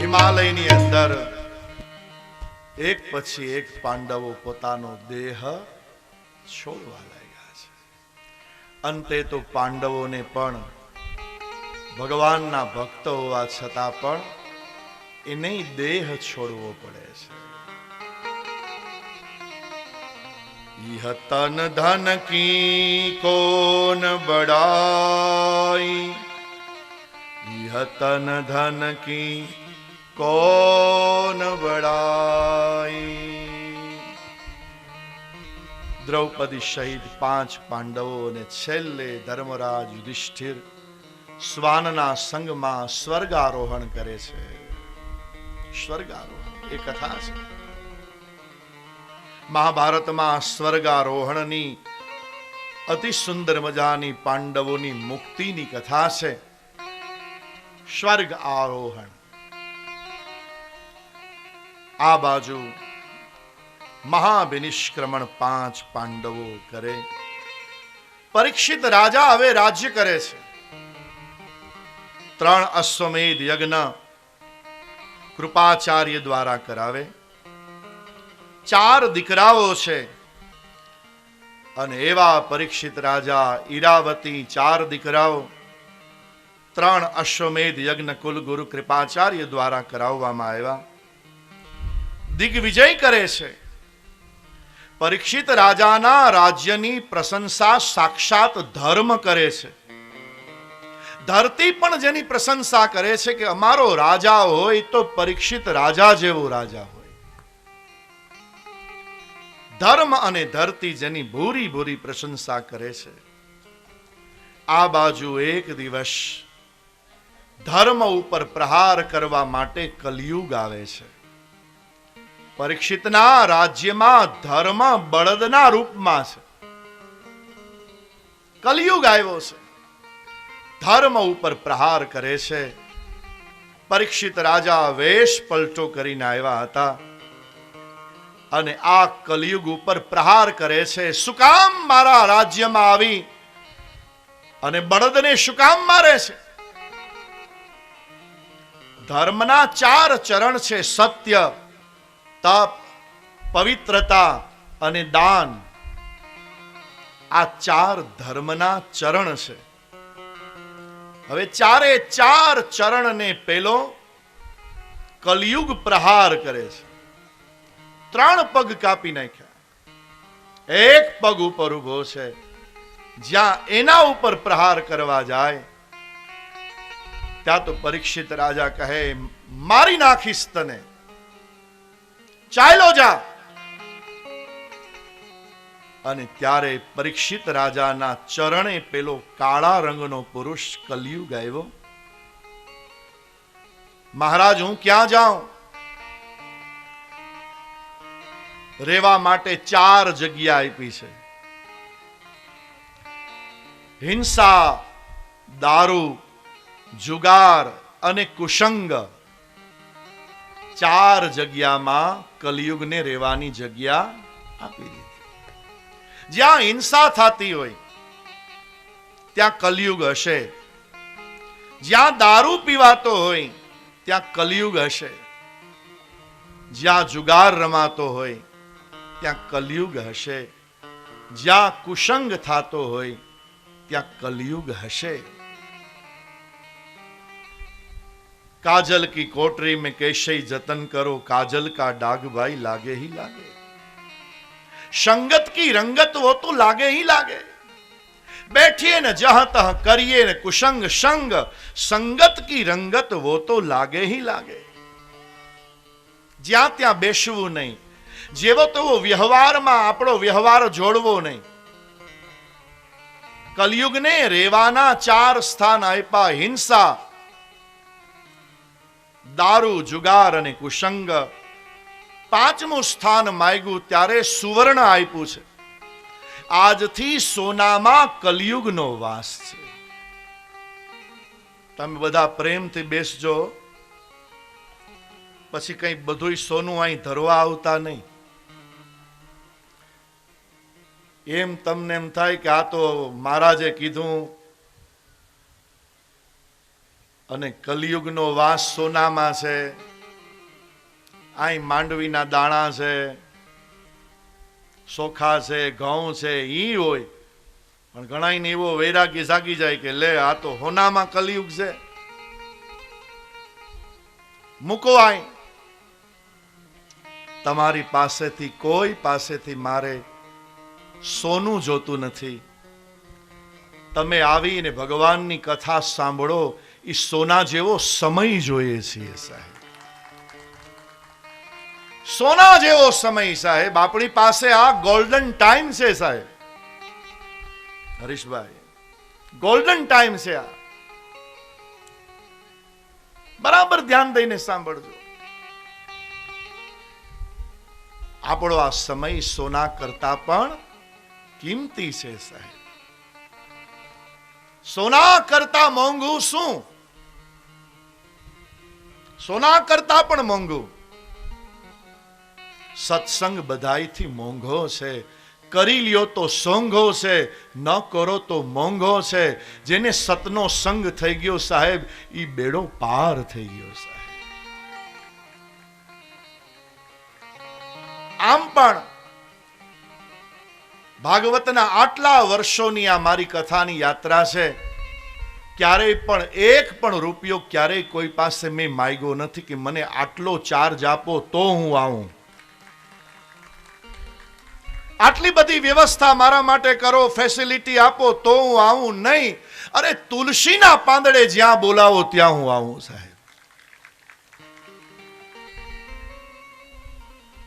A: હિમાલયની અંદર એક પછી એક પાંડવો પોતાનો દેહ છોડવા લાગ્યા છે. અંતે તો પાંડવોને પણ ભગવાનના ભક્ત હોવા છતાં પણ એને દેહ છોડવો પડે છે. यह तन धन की कौन बड़ाई, यह तन धन की कौन बड़ाई. દ્રૌપદી સહિત 5 પાંડવો અને છેલ્લે ધર્મરાજ યુધિષ્ઠિર શ્વાનના સંગમાં સ્વર્ગારોહણ કરે છે. સ્વર્ગારોહણ એ કથા છે. મહાભારતમાં સ્વર્ગારોહણની અતિ સુંદર મજાની પાંડવોની મુક્તિની કથા છે. સ્વર્ગ આરોહણ. આ બાજુ મહાવિનિષ્ક્રમણ 5 પાંડવો કરે. પરીક્ષિત રાજા હવે રાજ્ય કરે છે. 3 અશ્વમેધ યજ્ઞ કૃપાચાર્ય દ્વારા કરાવે. 4 દીકરાઓ છે અને એવા પરીક્ષિત રાજા ઈરાવતી 4 દીકરાઓ 3 અશ્વમેધ યજ્ઞ કુલગુરુ કૃપાચાર્ય દ્વારા કરાવવામાં આવ્યા. દિગ્વિજય કરે છે. પરીક્ષિત રાજાના રાજ્યની પ્રશંસા સાક્ષાત ધર્મ કરે છે. ધરતી પણ જેની પ્રશંસા કરે છે કે અમારો રાજા હોય તો પરીક્ષિત રાજા જેવો રાજા હોય. ધર્મ અને ધરતી જેની ભૂરી ભૂરી પ્રશંસા કરે છે. આ બાજુ એક દિવસ ધર્મ ઉપર પ્રહાર કરવા માટે કલિયુગ આવે છે. પરીક્ષિતના રાજ્યમાં ધર્મ બળદના રૂપમાં છે. કલિયુગ આવ્યો છે. ધર્મ ઉપર પ્રહાર કરે છે. પરીક્ષિત રાજા વેશ પલટો કરીને આવ્યા હતા અને આ કલિયુગ ઉપર પ્રહાર કરે છે. શું કામ મારા રાજ્યમાં આવી અને બળદને શું કામ મારે છે? ધર્મના 4 ચરણ છે. સત્ય, તપ, પવિત્રતા અને દાન. આ 4 ધર્મના ચરણ છે. હવે 4 ચરણને પેલો કલિયુગ પ્રહાર કરે છે. 3 પગ કાપી નાખ્યા. એક પગ ઉપર ઉભો છે. જ્યાં એના ઉપર પ્રહાર કરવા જાય ત્યાં તો પરીક્ષિત રાજા કહે મારી નાખીશ તને, ચાલ્યો જા. અને ત્યારે પરીક્ષિત રાજાના ચરણે પેલો કાળા રંગનો પુરુષ કલિયુગ આવ્યો. મહારાજ હું ક્યાં જાઉં? રહેવા માટે 4 જગ્યા આપી છે. હિંસા, દારૂ, જુગાર અને કુસંગ. 4 જગ્યામાં કલિયુગને રહેવાની જગ્યા આપી દીધી. જ્યાં હિંસા થતી હોય ત્યાં કલિયુગ હશે. જ્યાં દારૂ પીવાતો હોય ત્યાં કલિયુગ હશે. જ્યાં જુગાર રમાતો હોય ત્યાં કલિયુગ હશે. જ્યાં કુસંગ થતો હોય ત્યાં કલિયુગ હશે. काजल की कोटरी में कैसे जतन करो, काजल का दाग भाई लागे ही लागे. संगत की रंगत वो तो लागे ही लागे. बैठिए न जहां तह करिए न कुसंग संग, संगत की रंगत वो तो लागे ही लागे. જ્યાં ત્યાં બેસવું નહીં. જેવો તેવો વ્યવહારમાં આપણો વ્યવહાર જોડવો નહીં. કલિયુગને રેવાના 4 સ્થાન આપ્યા. હિંસા, દારૂ, જુગાર અને કુસંગ. 5મું સ્થાન માંગ્યું ત્યારે સુવર્ણ આપ્યું છે. આજથી સોનામાં કલિયુગનો વાસ છે. તમે બધા પ્રેમથી બેસજો. પછી કઈ બધું સોનું અહીં ધરવા આવતા નહીં. એમ તમને એમ થાય કે આ તો મહારાજે કીધું અને કલિયુગનો વાસ સોનામાં છે. અહીં માંડવીના દાણા છે, ચોખા છે, ઘઉં છે, ઈ હોય. પણ ઘણાને એવો વૈરાગ્ય જાગી જાય કે લે આ તો હોનામાં કલિયુગ છે, મૂકો આય. તમારી પાસેથી કોઈ પાસેથી મારે સોનું જોતું નથી. તમે આવીને ભગવાનની કથા સાંભળો. એ સોના જેવો સમય જોઈએ છીએ સાહેબ. સોના જેવો સમય સાહેબ. આપણી પાસે આ ગોલ્ડન ટાઈમ છે સાહેબ. હરીશભાઈ, ગોલ્ડન ટાઈમ છે આ. બરાબર ધ્યાન દઈને સાંભળજો. આપણો આ સમય સોના કરતા પણ કિંમતી છે સાહેબ. સોના કરતા મોંઘું શું? સોના કરતા પણ મોંઘું સત્સંગ બધાયથી મોંઘો છે. કરી લ્યો તો સોંઘો છે, ન કરો તો મોંઘો છે. જેને સતનો સંગ થઈ ગયો સાહેબ, ઈ બેડો પાર થઈ ગયો સાહેબ. આમ પણ ભાગવતના આટલા વર્ષોની આ મારી કથાની યાત્રા છે, ક્યારેય પણ એક પણ રૂપિયો ક્યારેય કોઈ પાસે મેં માંગ્યો નથી કે મને આટલો ચાર્જ આપો તો હું આવું, આટલી બધી વ્યવસ્થા મારા માટે કરો, ફેસિલિટી આપો તો હું આવું. નહીં, અરે તુલસીના પાંદડે જ્યાં બોલાવો ત્યાં હું આવું સાહેબ.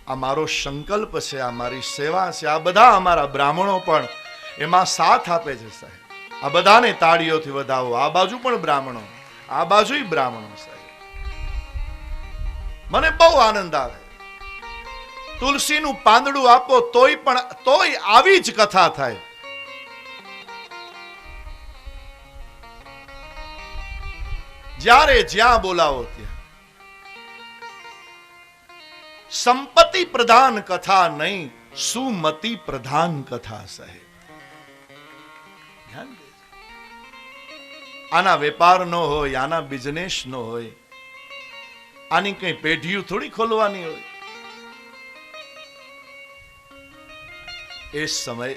A: આ મારો સંકલ્પ છે, આ મારી સેવા છે. આ બધા અમારા બ્રાહ્મણો પણ એમાં સાથ આપે છે સાહેબ. આ બધાને તાળીઓથી વધાવો. આ બાજુ પણ બ્રાહ્મણો, આ બાજુય બ્રાહ્મણો સાહેબ. મને બહુ આનંદ આવે. તુલસીનું પાંદડું આપો તોય આવી જ કથા થાય. જ્યારે જ્યાં બોલાવો ત્યાં. સંપત્તિ પ્રધાન કથા નહીં, સુમતિ પ્રધાન કથા સાહેબ. ધ્યાન દેજો. આના વેપાર નો હોય, આના બિઝનેસ નો હોય, આની કઈ પેઢીઓ થોડી ખોલવાની હોય. એ સમય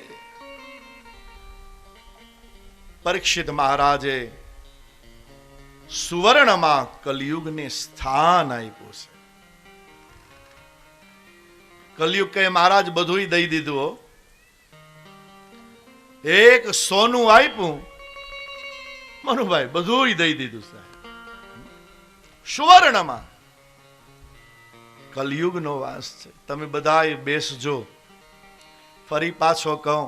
A: પરીક્ષિત મહારાજે સુવર્ણમાં કલિયુગને સ્થાન આપ્યું છે. કલિયુગ કે મહારાજ બધું દઈ દીધું. એક સોનું આપ્યું મનુભાઈ, બધું દઈ દીધું સાહેબ. સુવર્ણમાં કલિયુગનો વાસ છે. તમે બધા બેસજો. ફરી પાછો કહું,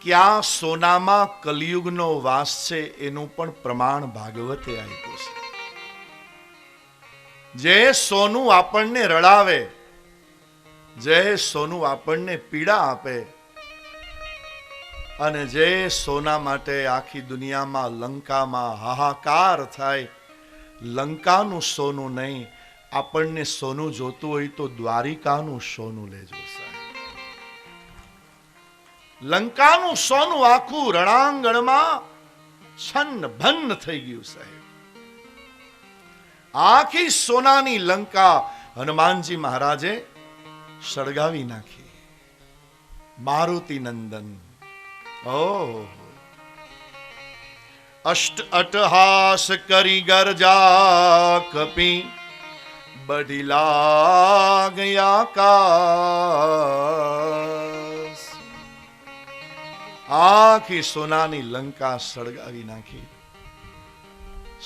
A: ક્યાં સોનામાં કલિયુગનો વાસ છે એનું પણ પ્રમાણ ભાગવતે આપ્યું છે. જે સોનું આપણને રડાવે, જે સોનું આપણને પીડા આપે, અને જે સોના માટે આખી દુનિયામાં લંકામાં હાહાકાર થાય, લંકાનું સોનું નહીં, આપણને સોનું જોતું હોય તો દ્વારિકાનું સોનું લેજો સાહેબ. લંકાનું સોનું આખું રણાંગણમાં છન્ન ભન્ન થઈ ગયું સાહેબ. આખી સોનાની લંકા હનુમાનજી મહારાજે સળગાવી નાખી. મારુતિ નંદન. ઓહ, અષ્ટ અટહાસ કરી ગરજા કપી, બઢી લાગ્યા આકાશ. આખી સોનાની લંકા સળગાવી નાખી.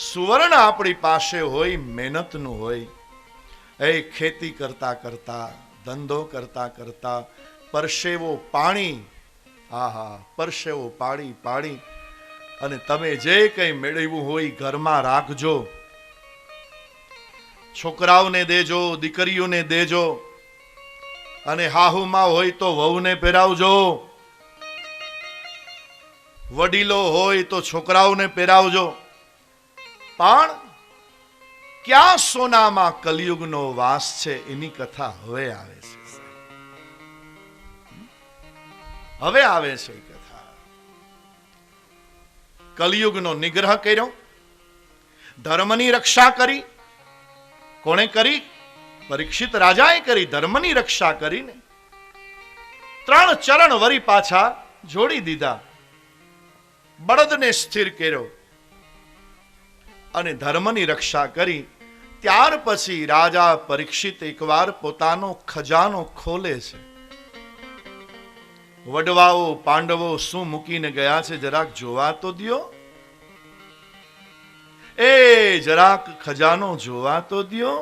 A: સુવર્ણ આપણી પાસે હોય, મહેનતનું હોય, એ ખેતી કરતા કરતા, ધંધો કરતા કરતા પરસેવો પાણી, આહા, પરસેવો પાડી પાડી અને તમે જે કંઈ મેળવ્યું હોય ઘરમાં રાખજો. છોકરાઓને દેજો, દીકરીઓને દેજો, અને હાહુમાં હોય તો વહુને પહેરાવજો. વડીલો હોય તો છોકરાઓને પહેરાવજો. પણ ક્યાં સોનામાં કલિયુગનો વાસ છે એની કથા હવે આવે છે. હવે આવે છે કથા. કલિયુગનો નિગ્રહ કર્યો, ધર્મની રક્ષા કરી. કોણે કરી? પરીક્ષિત રાજાએ કરી. ધર્મની રક્ષા કરીને 3 ચરણ વરી પાછા જોડી દીધા. બળદને સ્થિર કર્યો અને ધર્મની રક્ષા કરી. ત્યાર પછી રાજા પરીક્ષિત એકવાર પોતાનો ખજાનો ખોલે છે. વડવાઓ પાંડવો શું મૂકીને ગયા છે જરાક જોવા તો દ્યો. એ જરાક ખજાનો જોવા તો દ્યો.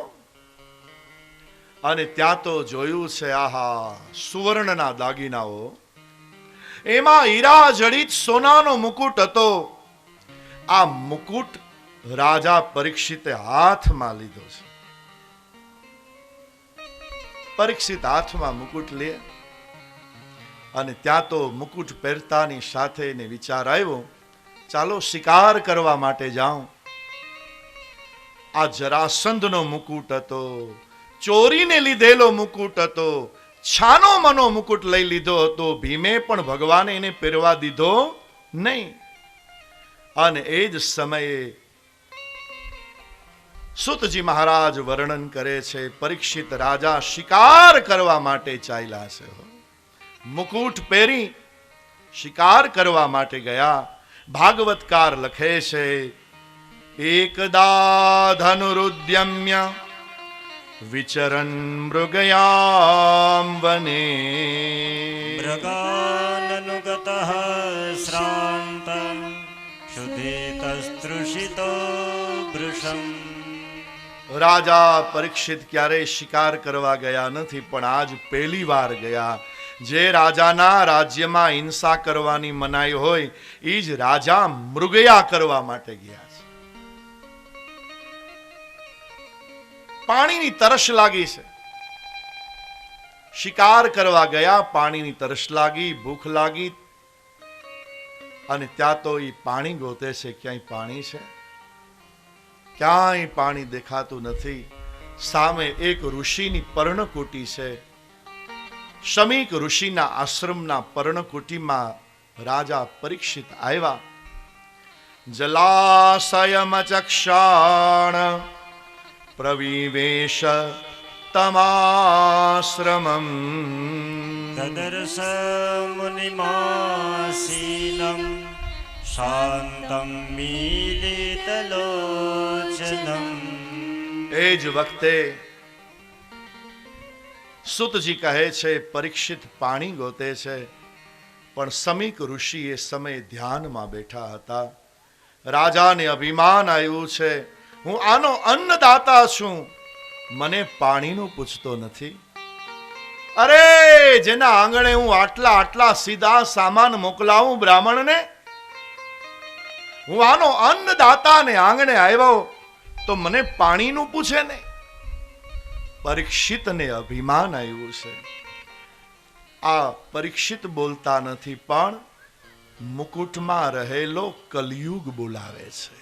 A: અને ત્યાં તો જોયું છે, આહા, સુવર્ણના દાગીનાઓ. એમાં હીરા જડિત સોનાનો મુકુટ હતો. આ મુકુટ રાજા પરીક્ષિતે હાથમાં લીધો છે. પરીક્ષિત હાથમાં મુકુટ લે અને ત્યાં તો મુકુટ પહેરતાની સાથે એને વિચાર આવ્યો, ચાલો શિકાર કરવા માટે જાઉં. આ જરાસંધનો મુકુટ હતો, ચોરીને લીધેલો મુકુટ હતો, છાનો મનો મુકુટ લઈ લીધો હતો. ભીમે પણ ભગવાને એને પહેરવા દીધો નહીં. અને એ જ સમયે સુતજી મહારાજ વર્ણન કરે છે, પરીક્ષિત રાજા શિકાર કરવા માટે ચાલ્યા છે. મુકુટ પહેરી શિકાર કરવા માટે ગયા. ભાગવતકાર લખે છે, એકદા ધનુરુદ્યમ્ય વિચરન મૃગયામ વને
B: મૃગાનનુગતઃ શ્રાંતં ક્ષુધિતસ્તૃષિતો વૃષં.
A: રાજા પરીક્ષિત ક્યારેય શિકાર કરવા ગયા નથી, પણ આજ પહેલી વાર ગયા. જે રાજાના રાજ્યમાં હિંસા કરવાની મનાઈ હોય એ જ રાજા મૃગયા કરવા માટે ગયા છે. પાણીની તરસ લાગી છે, શિકાર કરવા ગયા. પાણીની તરસ લાગી, ભૂખ લાગી, અને ત્યાં તો એ પાણી ગોતે છે. ક્યાંય પાણી છે? ક્યાંય પાણી દેખાતું નથી. સામે એક ઋષિની પર્ણકુટી છે. શમીક ઋષિના આશ્રમના પર્ણકુટીમાં રાજા પરીક્ષિત આવ્યા. જલાશયમચક્ષાણ પ્રવિવેશ તમાશ્રમં
B: તદર્શ મુનિમાસીનં શાંતં મીલિતલોચનં.
A: એ જ વખતે સુતજી કહે છે, પરીક્ષિત પાણી ગોતે છે, પણ સમીક ઋષિ એ સમયે ધ્યાનમાં બેઠા હતા. રાજાને અભિમાન આવ્યું છે, હું આનો અન્નદાતા છું, મને પાણીનું પૂછતો નથી. અરે જેના આંગણે હું આટલા સીધા સામાન મોકલાવું બ્રાહ્મણને, હું આનો અન્નદાતા ને આંગણે આવ્યો તો મને પાણીનું પૂછે ને. પરીક્ષિતને અભિમાન આવ્યું છે. આ પરીક્ષિત બોલતા નથી, પણ મુકુટમાં રહેલો કલયુગ બોલાવે છે.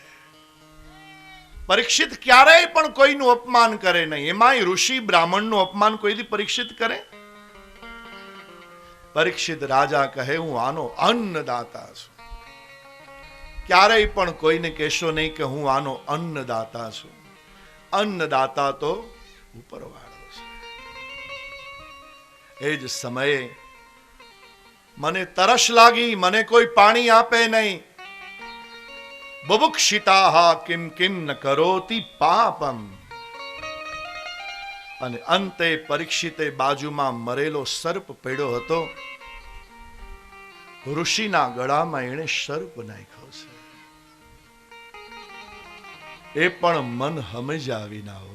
A: પરીક્ષિત ક્યારેય પણ કોઈનું અપમાન કરે નહીં, એમાંય ઋષિ બ્રાહ્મણનું અપમાન કોઈથી પરીક્ષિત કરે? પરીક્ષિત રાજા કહે, હું આનો અન્નદાતા છું. ક્યારેય પણ કોઈને કહેશો નહીં કે હું આનો અન્નદાતા છું. અન્નદાતા તો ઉપરવાળો છે. એ જ સમયે મને તરસ લાગી, મને કોઈ પાણી આપે નહીં. બુભુક્ષિતાહ કિમ કિમ ન કરોતિ પાપમ. અને અંતે પરીક્ષિતે બાજુમાં મરેલો સર્પ પડ્યો હતો. ઋષિના ગળામાં એણે સર્પ નાખ્યો છે. એ પણ મન સમજ્યા વિના હો.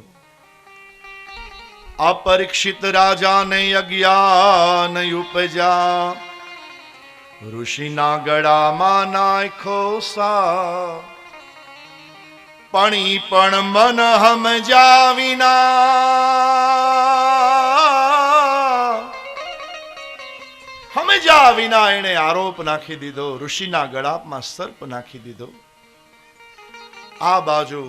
A: अपरीक्षित राजा ने अज्ञान उपजा ऋषिना गळाમાં નાખ્યો સા પણી પણ મન સમજ્યા વિના એને આરોપ નાખી દીધો, ઋષિના ગળામાં સર્પ નાખી દીધો. આ બાજુ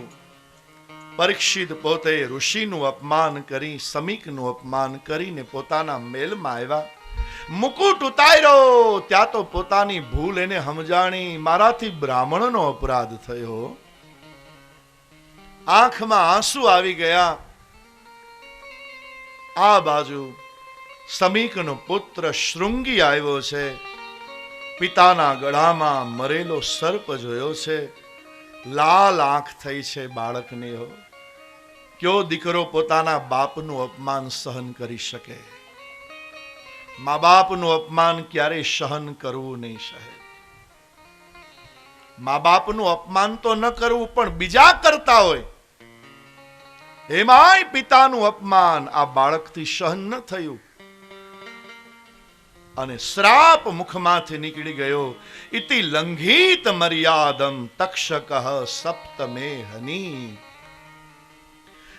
A: પરીક્ષિત પોતે ઋષિનું અપમાન કરી, સમીકનું અપમાન કરીને પોતાના મેલમાં આવ્યા. મુકુટ ઉતાર્યો ત્યાં તો પોતાની ભૂલ એને સમજાણી, મારાથી બ્રાહ્મણનો અપરાધ થયો. આંખમાં આંસુ આવી ગયા. આ બાજુ સમીકનો પુત્ર શૃંગી આવ્યો છે. પિતાના ગળામાં મરેલો સર્પ જોયો છે. લાલ આંખ થઈ છે બાળકની. હો કયો દીકરો પોતાના બાપનું અપમાન સહન કરી શકે? મા બાપનું અપમાન ક્યારેય સહન કરવું નહીં સાહેબ. મા બાપનું અપમાન તો ન કરવું, પણ બીજા કરતા હોય એમાંય પિતાનું અપમાન આ બાળકથી સહન ન થયું. અને શ્રાપ મુખમાંથી નીકળી ગયો. ઇતિ લંઘિત મર્યાદમ તક્ષક સપ્તમે હની.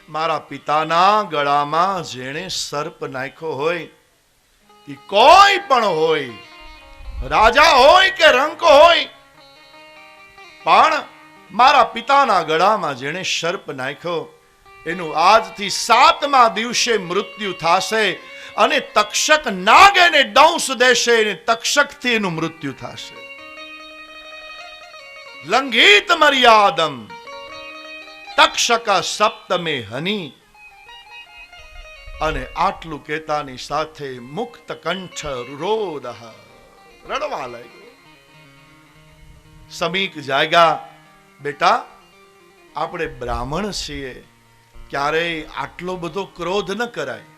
A: મારા પિતાના ગળામાં જેણે સર્પ નાખ્યો હોય, એ કોઈ પણ હોય, રાજા હોય કે રંક હોય, પણ મારા પિતાના ગળામાં જેણે સર્પ નાખ્યો એનું આજથી 7મા દિવસે મૃત્યુ થશે. અને તક્ષક નાગ એને દંશ દેશે અને તક્ષકથી એનું મૃત્યુ થશે. લંઘિત મર્યાદમ તક્ષક સપ્તમે હની. અને આટલું કહેતાની સાથે મુક્ત કંઠ રુરોદ, રડવા લાગ્યો. સમીક જાગ્યા, બેટા આપણે બ્રાહ્મણ છીએ, ક્યારેય આટલો બધો ક્રોધ ન કરાય.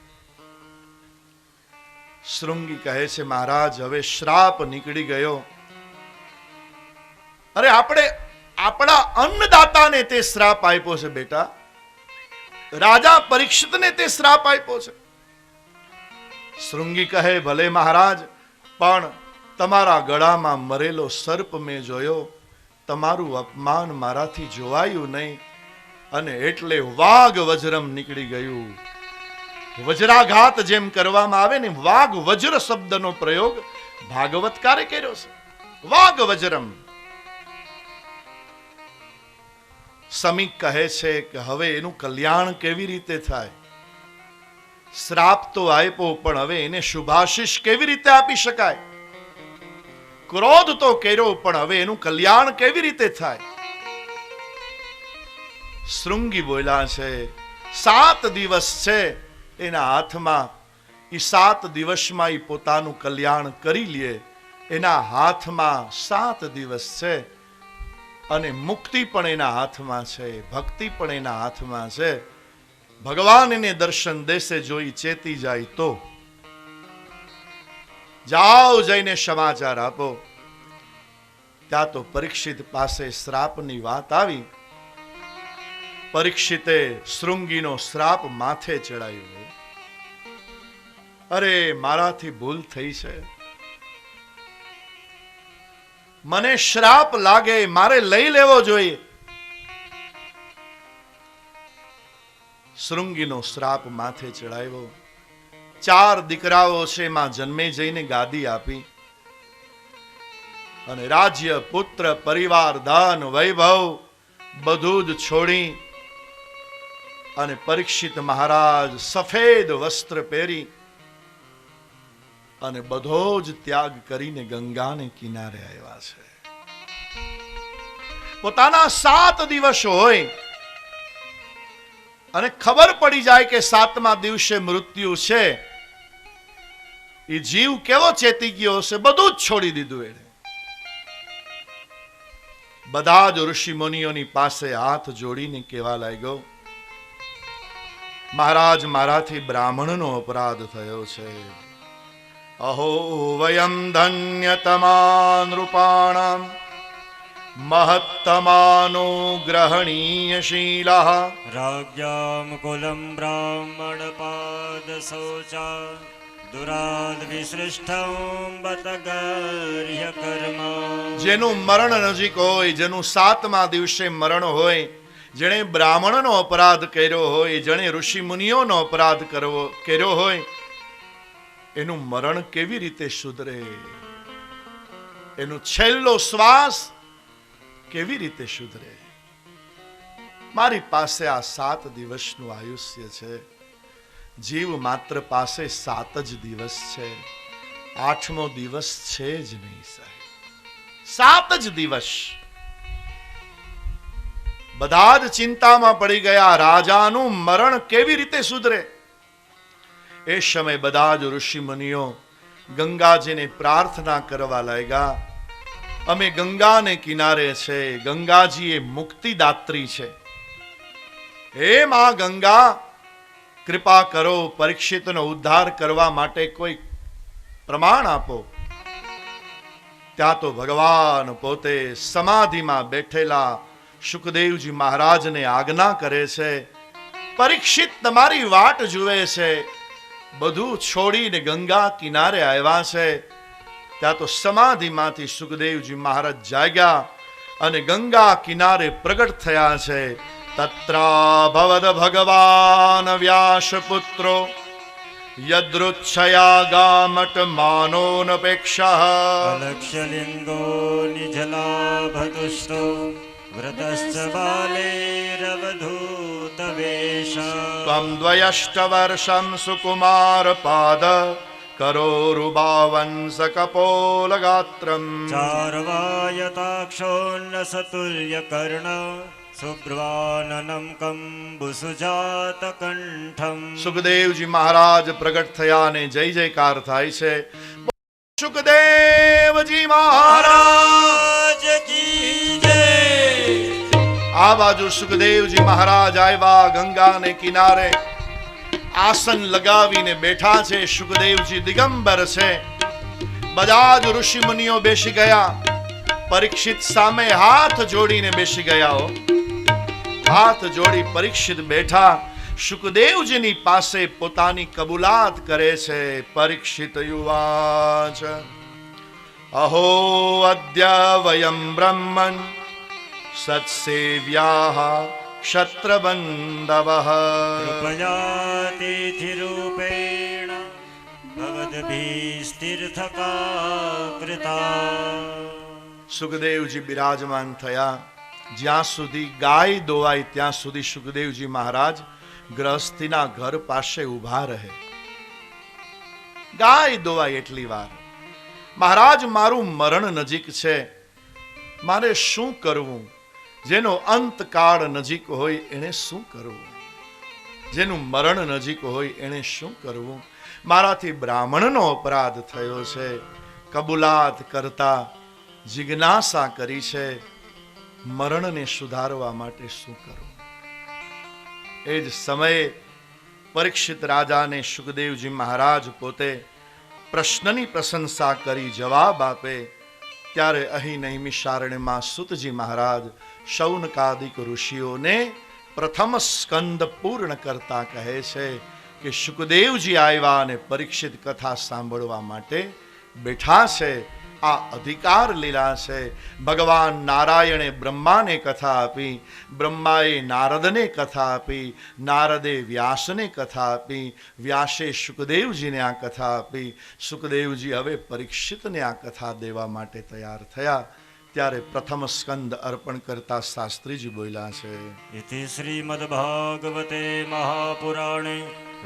A: શૃંગી કહે છે, મહારાજ હવે શ્રાપ નીકળી ગયો. અરે આપણે આપણા અન્નદાતાને તે શ્રાપ આપ્યો છે બેટા. રાજા પરીક્ષિતને તે શ્રાપ આપ્યો છે. શૃંગી કહે, ભલે મહારાજ, પણ તમારા ગળામાં મરેલો સર્પ મેં જોયો, તમારું અપમાન મારાથી જોવાયું નહીં, અને એટલે વાઘ વજ્રમ નીકળી ગયું. વજ્રાઘાત જેમ કરવામાં આવે ને, વાઘ વજ્ર શબ્દનો પ્રયોગ ભાગવતકારે કર્યો છે. વાઘ વજ્રમ. સમીક કહે છે કે હવે એનું કલ્યાણ કેવી રીતે થાય? શ્રાપ તો આપ્યો, પણ હવે એને શુભાશીષ કેવી રીતે આપી શકાય? ક્રોધ તો કર્યો, પણ હવે એનું કલ્યાણ કેવી રીતે થાય? શૃંગી બોલ્યા છે, 7 દિવસ છે એના હાથમાં. એ 7 દિવસમાં એ પોતાનું કલ્યાણ કરી લે. એના હાથમાં 7 દિવસ છે, અને મુક્તિ પણ એના હાથમાં છે, ભક્તિ પણ એના હાથમાં છે. ભગવાન એને દર્શન દેશે જો એ ચેતી જાય તો. જાઓ, જઈને સમાચાર આપો. ત્યાં તો પરીક્ષિત પાસે શ્રાપની વાત આવી. પરીક્ષિતે શૃંગીનો શ્રાપ માથે ચડાવ્યો. અરે મારાથી ભૂલ થઈ છે, મને શ્રાપ લાગે, મારે લઈ લેવો જોઈએ. શૃંગીનો શ્રાપ માથે ચડાવ્યો. 4 દીકરાઓ છે, માં જન્મે જઈને ગાદી આપી, અને રાજ્ય, પુત્ર, પરિવાર, ધન, વૈભવ બધું જ છોડી અને પરીક્ષિત મહારાજ સફેદ વસ્ત્ર પહેરી અને બધો જ ત્યાગ કરીને ગંગાને કિનારે આવ્યા છે. પોતાના 7 દિવસ હોય અને ખબર પડી જાય કે 7મા દિવસે મૃત્યુ છે, એ જીવ કેવો ચેતી ગયો હશે, બધું જ છોડી દીધું. એને બધા જ ઋષિ મુનિઓની પાસે હાથ જોડીને કહેવા લાગ્યો, મહારાજ, મારાથી બ્રાહ્મણનો અપરાધ થયો છે. અહો વયમ ધન્યતમા નૃપાણામ મહત્તમાનો ગ્રહણીયશીલઃ
B: राज्ञां कुलं ब्राह्मणपाद शौचा दुराद विसृष्टं बत गर्ह्य कर्म.
A: જેનું મરણ નજીક હોય, જેનું 7મા દિવસે મરણ હોય, જેણે બ્રાહ્મણનો અપરાધ કર્યો હોય, જેણે ઋષિ મુનિઓનો અપરાધ કર્યો હોય, એનું મરણ કેવી રીતે સુધરે? એનું છેલ્લો શ્વાસ કેવી રીતે સુધરે? મારી પાસે આ 7 દિવસનું આયુષ્ય છે. જીવ માત્ર પાસે 7 જ દિવસ છે, 8મો દિવસ છે જ નહીં સાહેબ. 7 જ દિવસ. બધા જ ચિંતામાં પડી ગયા, રાજાનું મરણ કેવી રીતે સુધરે? એ સમય બધા જ ઋષિ મુનિઓ ગંગાજીને પ્રાર્થના કરવા લાગ્યા. અમે ગંગાને કિનારે છે, ગંગાજી એ મુક્તિદાત્રી છે. હે માં ગંગા, કૃપા કરો, પરીક્ષિતનો ઉદ્ધાર કરવા માટે કોઈ પ્રમાણ આપો. ત્યાં તો ભગવાન પોતે સમાધિમાં બેઠેલા શુકદેવજી મહારાજને આજ્ઞા કરે છે, પરીક્ષિત તમારી વાટ જુએ છે, બધું છોડીને ગંગા કિનારે આવ્યા છે. ત્યાં તો સમાધિમાંથી સુખદેવજી મહારાજ જાગ્યા અને ગંગા કિનારે પ્રગટ થયા છે. તત્રાભવદ ભગવાન વ્યાસપુત્રો યદૃચ્છયા ગામટ માનોનપેક્ષા
B: અલક્ષ્યલિંગો નિજલાભતુષ્ટો વ્રતશ્ચ બાલેરવધૂતવેશ
A: ત્વં દ્વયષ્ટવર્ષં સુકુમાર પાદ કરોરુબાવંસ કપોલગાત્રમ
B: ચાર્વાયતાક્ષોન્નસતુલ્ય કર્ણ શુભ્રવાનનમ કંબુસુજાતકંઠમ.
A: સુખદેવજી મહારાજ પ્રગટ થયા અને જય જયકાર થાય છે. સુખદેવજી મહારાજ
B: કી જય.
A: આ બાજુ સુખદેવજી મહારાજ આવ્યા ગંગાને કિનારે આસન લગાવીને બેઠા છે. સુખદેવજી દિગંબર છે. બધા જ ઋષિ મુનિઓ બેસી ગયા. પરીક્ષિત સામે હાથ જોડીને બેસી ગયા. હાથ જોડી પરીક્ષિત બેઠા. સુખદેવજીની પાસે પોતાની કબૂલાત કરે છે. પરીક્ષિત યુવાચ અહો અદ્ય વયમ બ્રહ્મન સત્સેવ્યાઃ ક્ષત્રબંધવઃ
B: કૃપયાતિથિરૂપેણ ભવદ્ભીસ્તીર્થકા કૃતા.
A: સુખદેવજી બિરાજમાન થયા. જ્યાં સુધી ગાય દોવાય ત્યાં સુધી સુખદેવજી મહારાજ ગ્રહસ્થીના ઘર પાસે ઊભા રહે. ગાય દોવાય એટલી વાર. મહારાજ મારું મરણ નજીક છે, મારે શું કરવું? જેનો અંતકાળ નજીક હોય એને શું કરવું? જેનું મરણ નજીક હોય એને શું કરવું? મારાથી બ્રાહ્મણનો અપરાધ થયો છે. કબૂલાત કરતા જિજ્ઞાસા કરી છે, મરણને સુધારવા માટે શું કરવું? એ જ સમયે પરીક્ષિત રાજાને સુખદેવજી મહારાજ પોતે પ્રશ્નની પ્રશંસા કરી જવાબ આપે ત્યારે અહીં નૈમિષારણ્યમાં સુતજી મહારાજ શૌનકાદિક ઋષિઓને પ્રથમ સ્કંદ પૂર્ણ કરતા કહે છે કે સુખદેવજી આવ્યા અને પરીક્ષિત કથા સાંભળવા માટે બેઠા છે. આ અધિકાર લીલા છે. ભગવાન નારાયણે બ્રહ્માને કથા આપી, બ્રહ્માએ નારદને કથા આપી, નારદે વ્યાસને કથા આપી, વ્યાસે સુખદેવજીને આ કથા આપી. સુખદેવજી હવે પરીક્ષિતને આ કથા દેવા માટે તૈયાર થયા. ત્યારે પ્રથમ સ્કંદ અર્પણ કરતા શાસ્ત્રીજી બોલ્યા છે.
B: ઇતિ શ્રીમદ્ભાગવતે મહાપુરાણે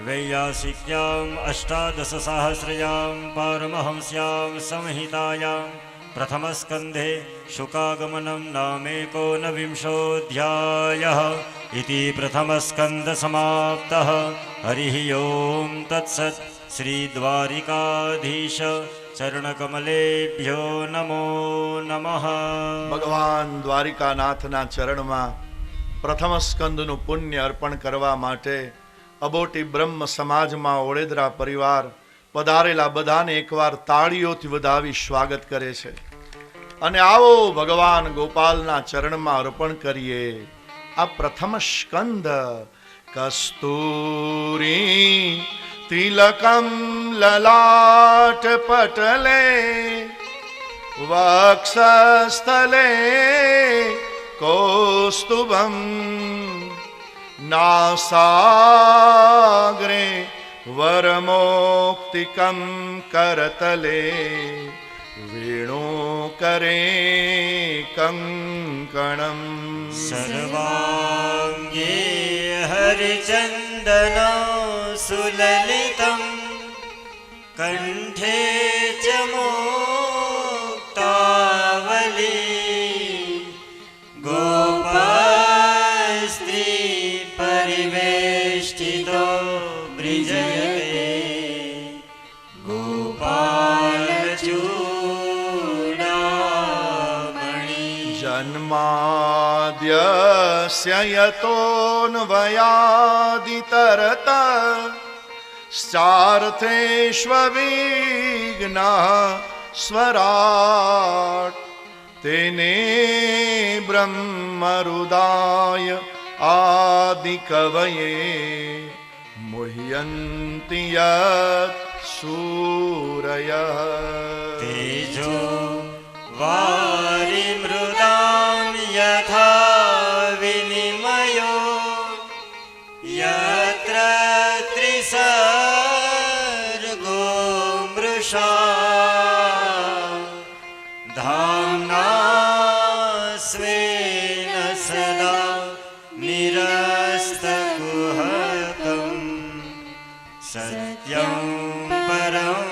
B: વૈયાસિક્યામ અષ્ટાદશસહસ્રયામ પારમહંસ્યામ સંહિતાયામ પ્રથમસ્કંધે શુકાગમનમ નામેકોનવિંશોऽધ્યાયઃ. ઇતિ પ્રથમસ્કંદ સમાપ્તઃ. હરિ ઓમ તત્સત. શ્રી દ્વારિકાધીશ ચરણકમલેભ્યો નમો નમઃ.
A: ભગવાન દ્વારિકાનાથના ચરણમાં પ્રથમ સ્કંદનું પુણ્ય અર્પણ કરવા માટે અબોટી બ્રહ્મ સમાજમાં ઓળેદરા પરિવાર પધારેલા બધાને એકવાર તાળીઓથી વધાવી સ્વાગત કરે છે. અને આવો ભગવાન ગોપાલના ચરણમાં અર્પણ કરીએ આ પ્રથમ સ્કંદ. કસ્તુરી તિલકમ લલાટ પટલે વક્ષસ્થલે કૌસ્તુભમ નાસાગ્રે વરમોક્તિકમ કરતલે વેણુકરે કંકણમ.
B: સર્વાંગે હરિચંદન સુલલિતમ કંઠે ચ મુક્તાવલી ગોપસ્ત્રી પરિવેષ્ટિતો બ્રિજયતે ગોપાલચૂડામણિ.
A: જન્માદ્યસ્ય યતોન્વયાદિતરત ચાર્થેષ્વવિઘ્નઃ સ્વરાટ તેને બ્રહ્મરુદાય આદિકવયે मुह्यन्ति यत् सूरयः
B: तेजो वारिमृदां यथा विनिमयो यत्र त्रिसर्गो मृषा धाम्ना स्वेन सदा निरस्तकुहकं सत्यं परं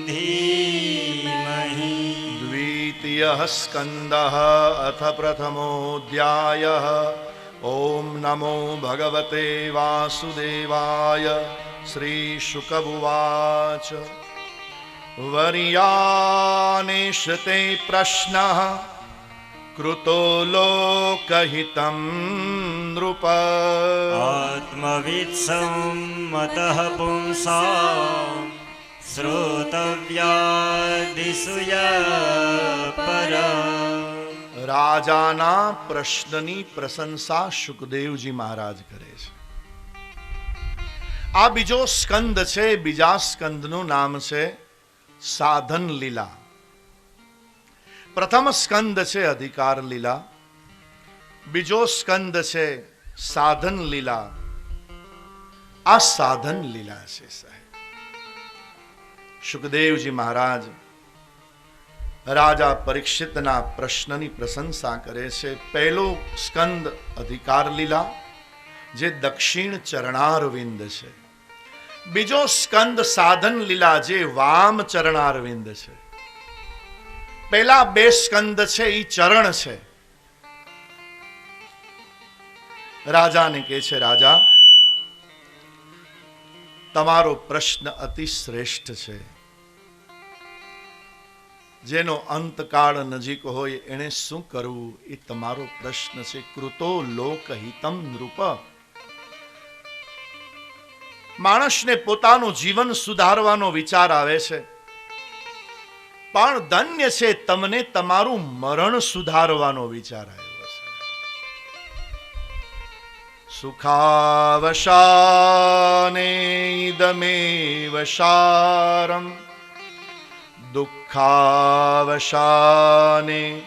B: धीमहि
A: द्वितीयः स्कन्दः अथ प्रथमोऽध्यायः ॐ नमो भगवते वासुदेवाय श्रीशुकउवाच वर्यानेशते प्रश्नः कृतो लोकहितं नृप
B: आत्मवित्सम्मतः पुंसां श्रोतव्यादिषु यः
A: રાજાના પ્રશ્નની પ્રશંસા શુકદેવજી મહારાજ કરે છે. આ બીજો સ્કંદ છે. બીજા સ્કંદનું નામ છે સાધન લીલા. પ્રથમ સ્કંદ છે અધિકાર લીલા, બીજો સ્કંદ છે સાધન લીલા. આ સાધન લીલા છે સાહેબ. શુકદેવજી મહારાજ રાજા પરીક્ષિતના પ્રશ્નની પ્રશંસા કરે છે. પહેલો સ્કંદ અધિકાર લીલા જે દક્ષિણ ચરણારવિંદ છે. બીજો સ્કંદ સાધન લીલા જે વામ ચરણારવિંદ છે. પહેલા બે સ્કંદ છે એ ચરણ છે. રાજાને કહે છે, રાજા તમારો પ્રશ્ન અતિ શ્રેષ્ઠ છે. જેનો અંતકાળ નજીક હોય એને શું કરવું એ તમારો પ્રશ્ન છે. કૃતો લોકહિતમ નૃપ. માણસને પોતાનું જીવન સુધારવાનો વિચાર આવે છે, પણ ધન્ય છે તમને તમારું મરણ સુધારવાનો વિચાર આવ્યો છે. સુખાવશાને ઇદમેવ સારમ દુઃખાવશાને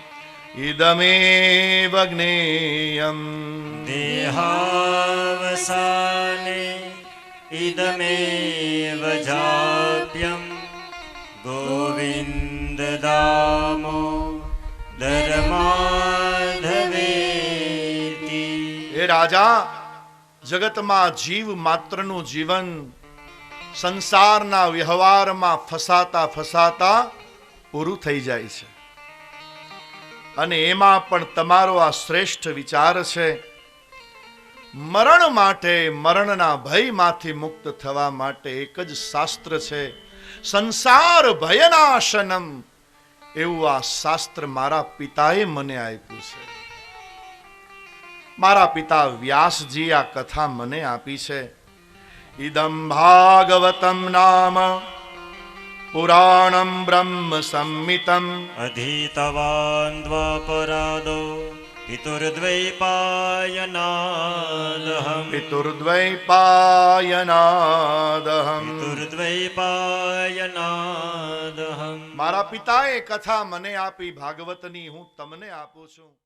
A: ઇદમેવ જ્ઞેયમ
B: देहावसाने इदमेव जाप्यं गोविन्द दामो धर्माधवेति.
A: હે રાજા, જગતમાં જીવ માત્રનું જીવન સંસારના વ્યવહારમાં ફસાતા ફસાતા પૂરું થઈ જાય છે. અને એમાં પણ તમારો આ શ્રેષ્ઠ વિચાર છે. મરણ માટે, મરણના ભયમાંથી મુક્ત થવા માટે એક જ શાસ્ત્ર છે, સંસાર ભયનાશનમ. એવું આ શાસ્ત્ર મારા પિતાએ મને આપ્યું છે. મારા પિતા વ્યાસજી આ કથા મને આપી છે. ઇદમ ભાગવતમ નામ પુરાણમ બ્રહ્મ સંમિતમ
B: अधीतवान् द्वापरादो पितुर्द्वैपायनादहम्
A: પિતુર્દ્વૈપાયનાદહમ.
B: पितुर्द्वैपायनादहम्.
A: મારા પિતાએ કથા મને આપી ભાગવતની, હું તમને આપું છું.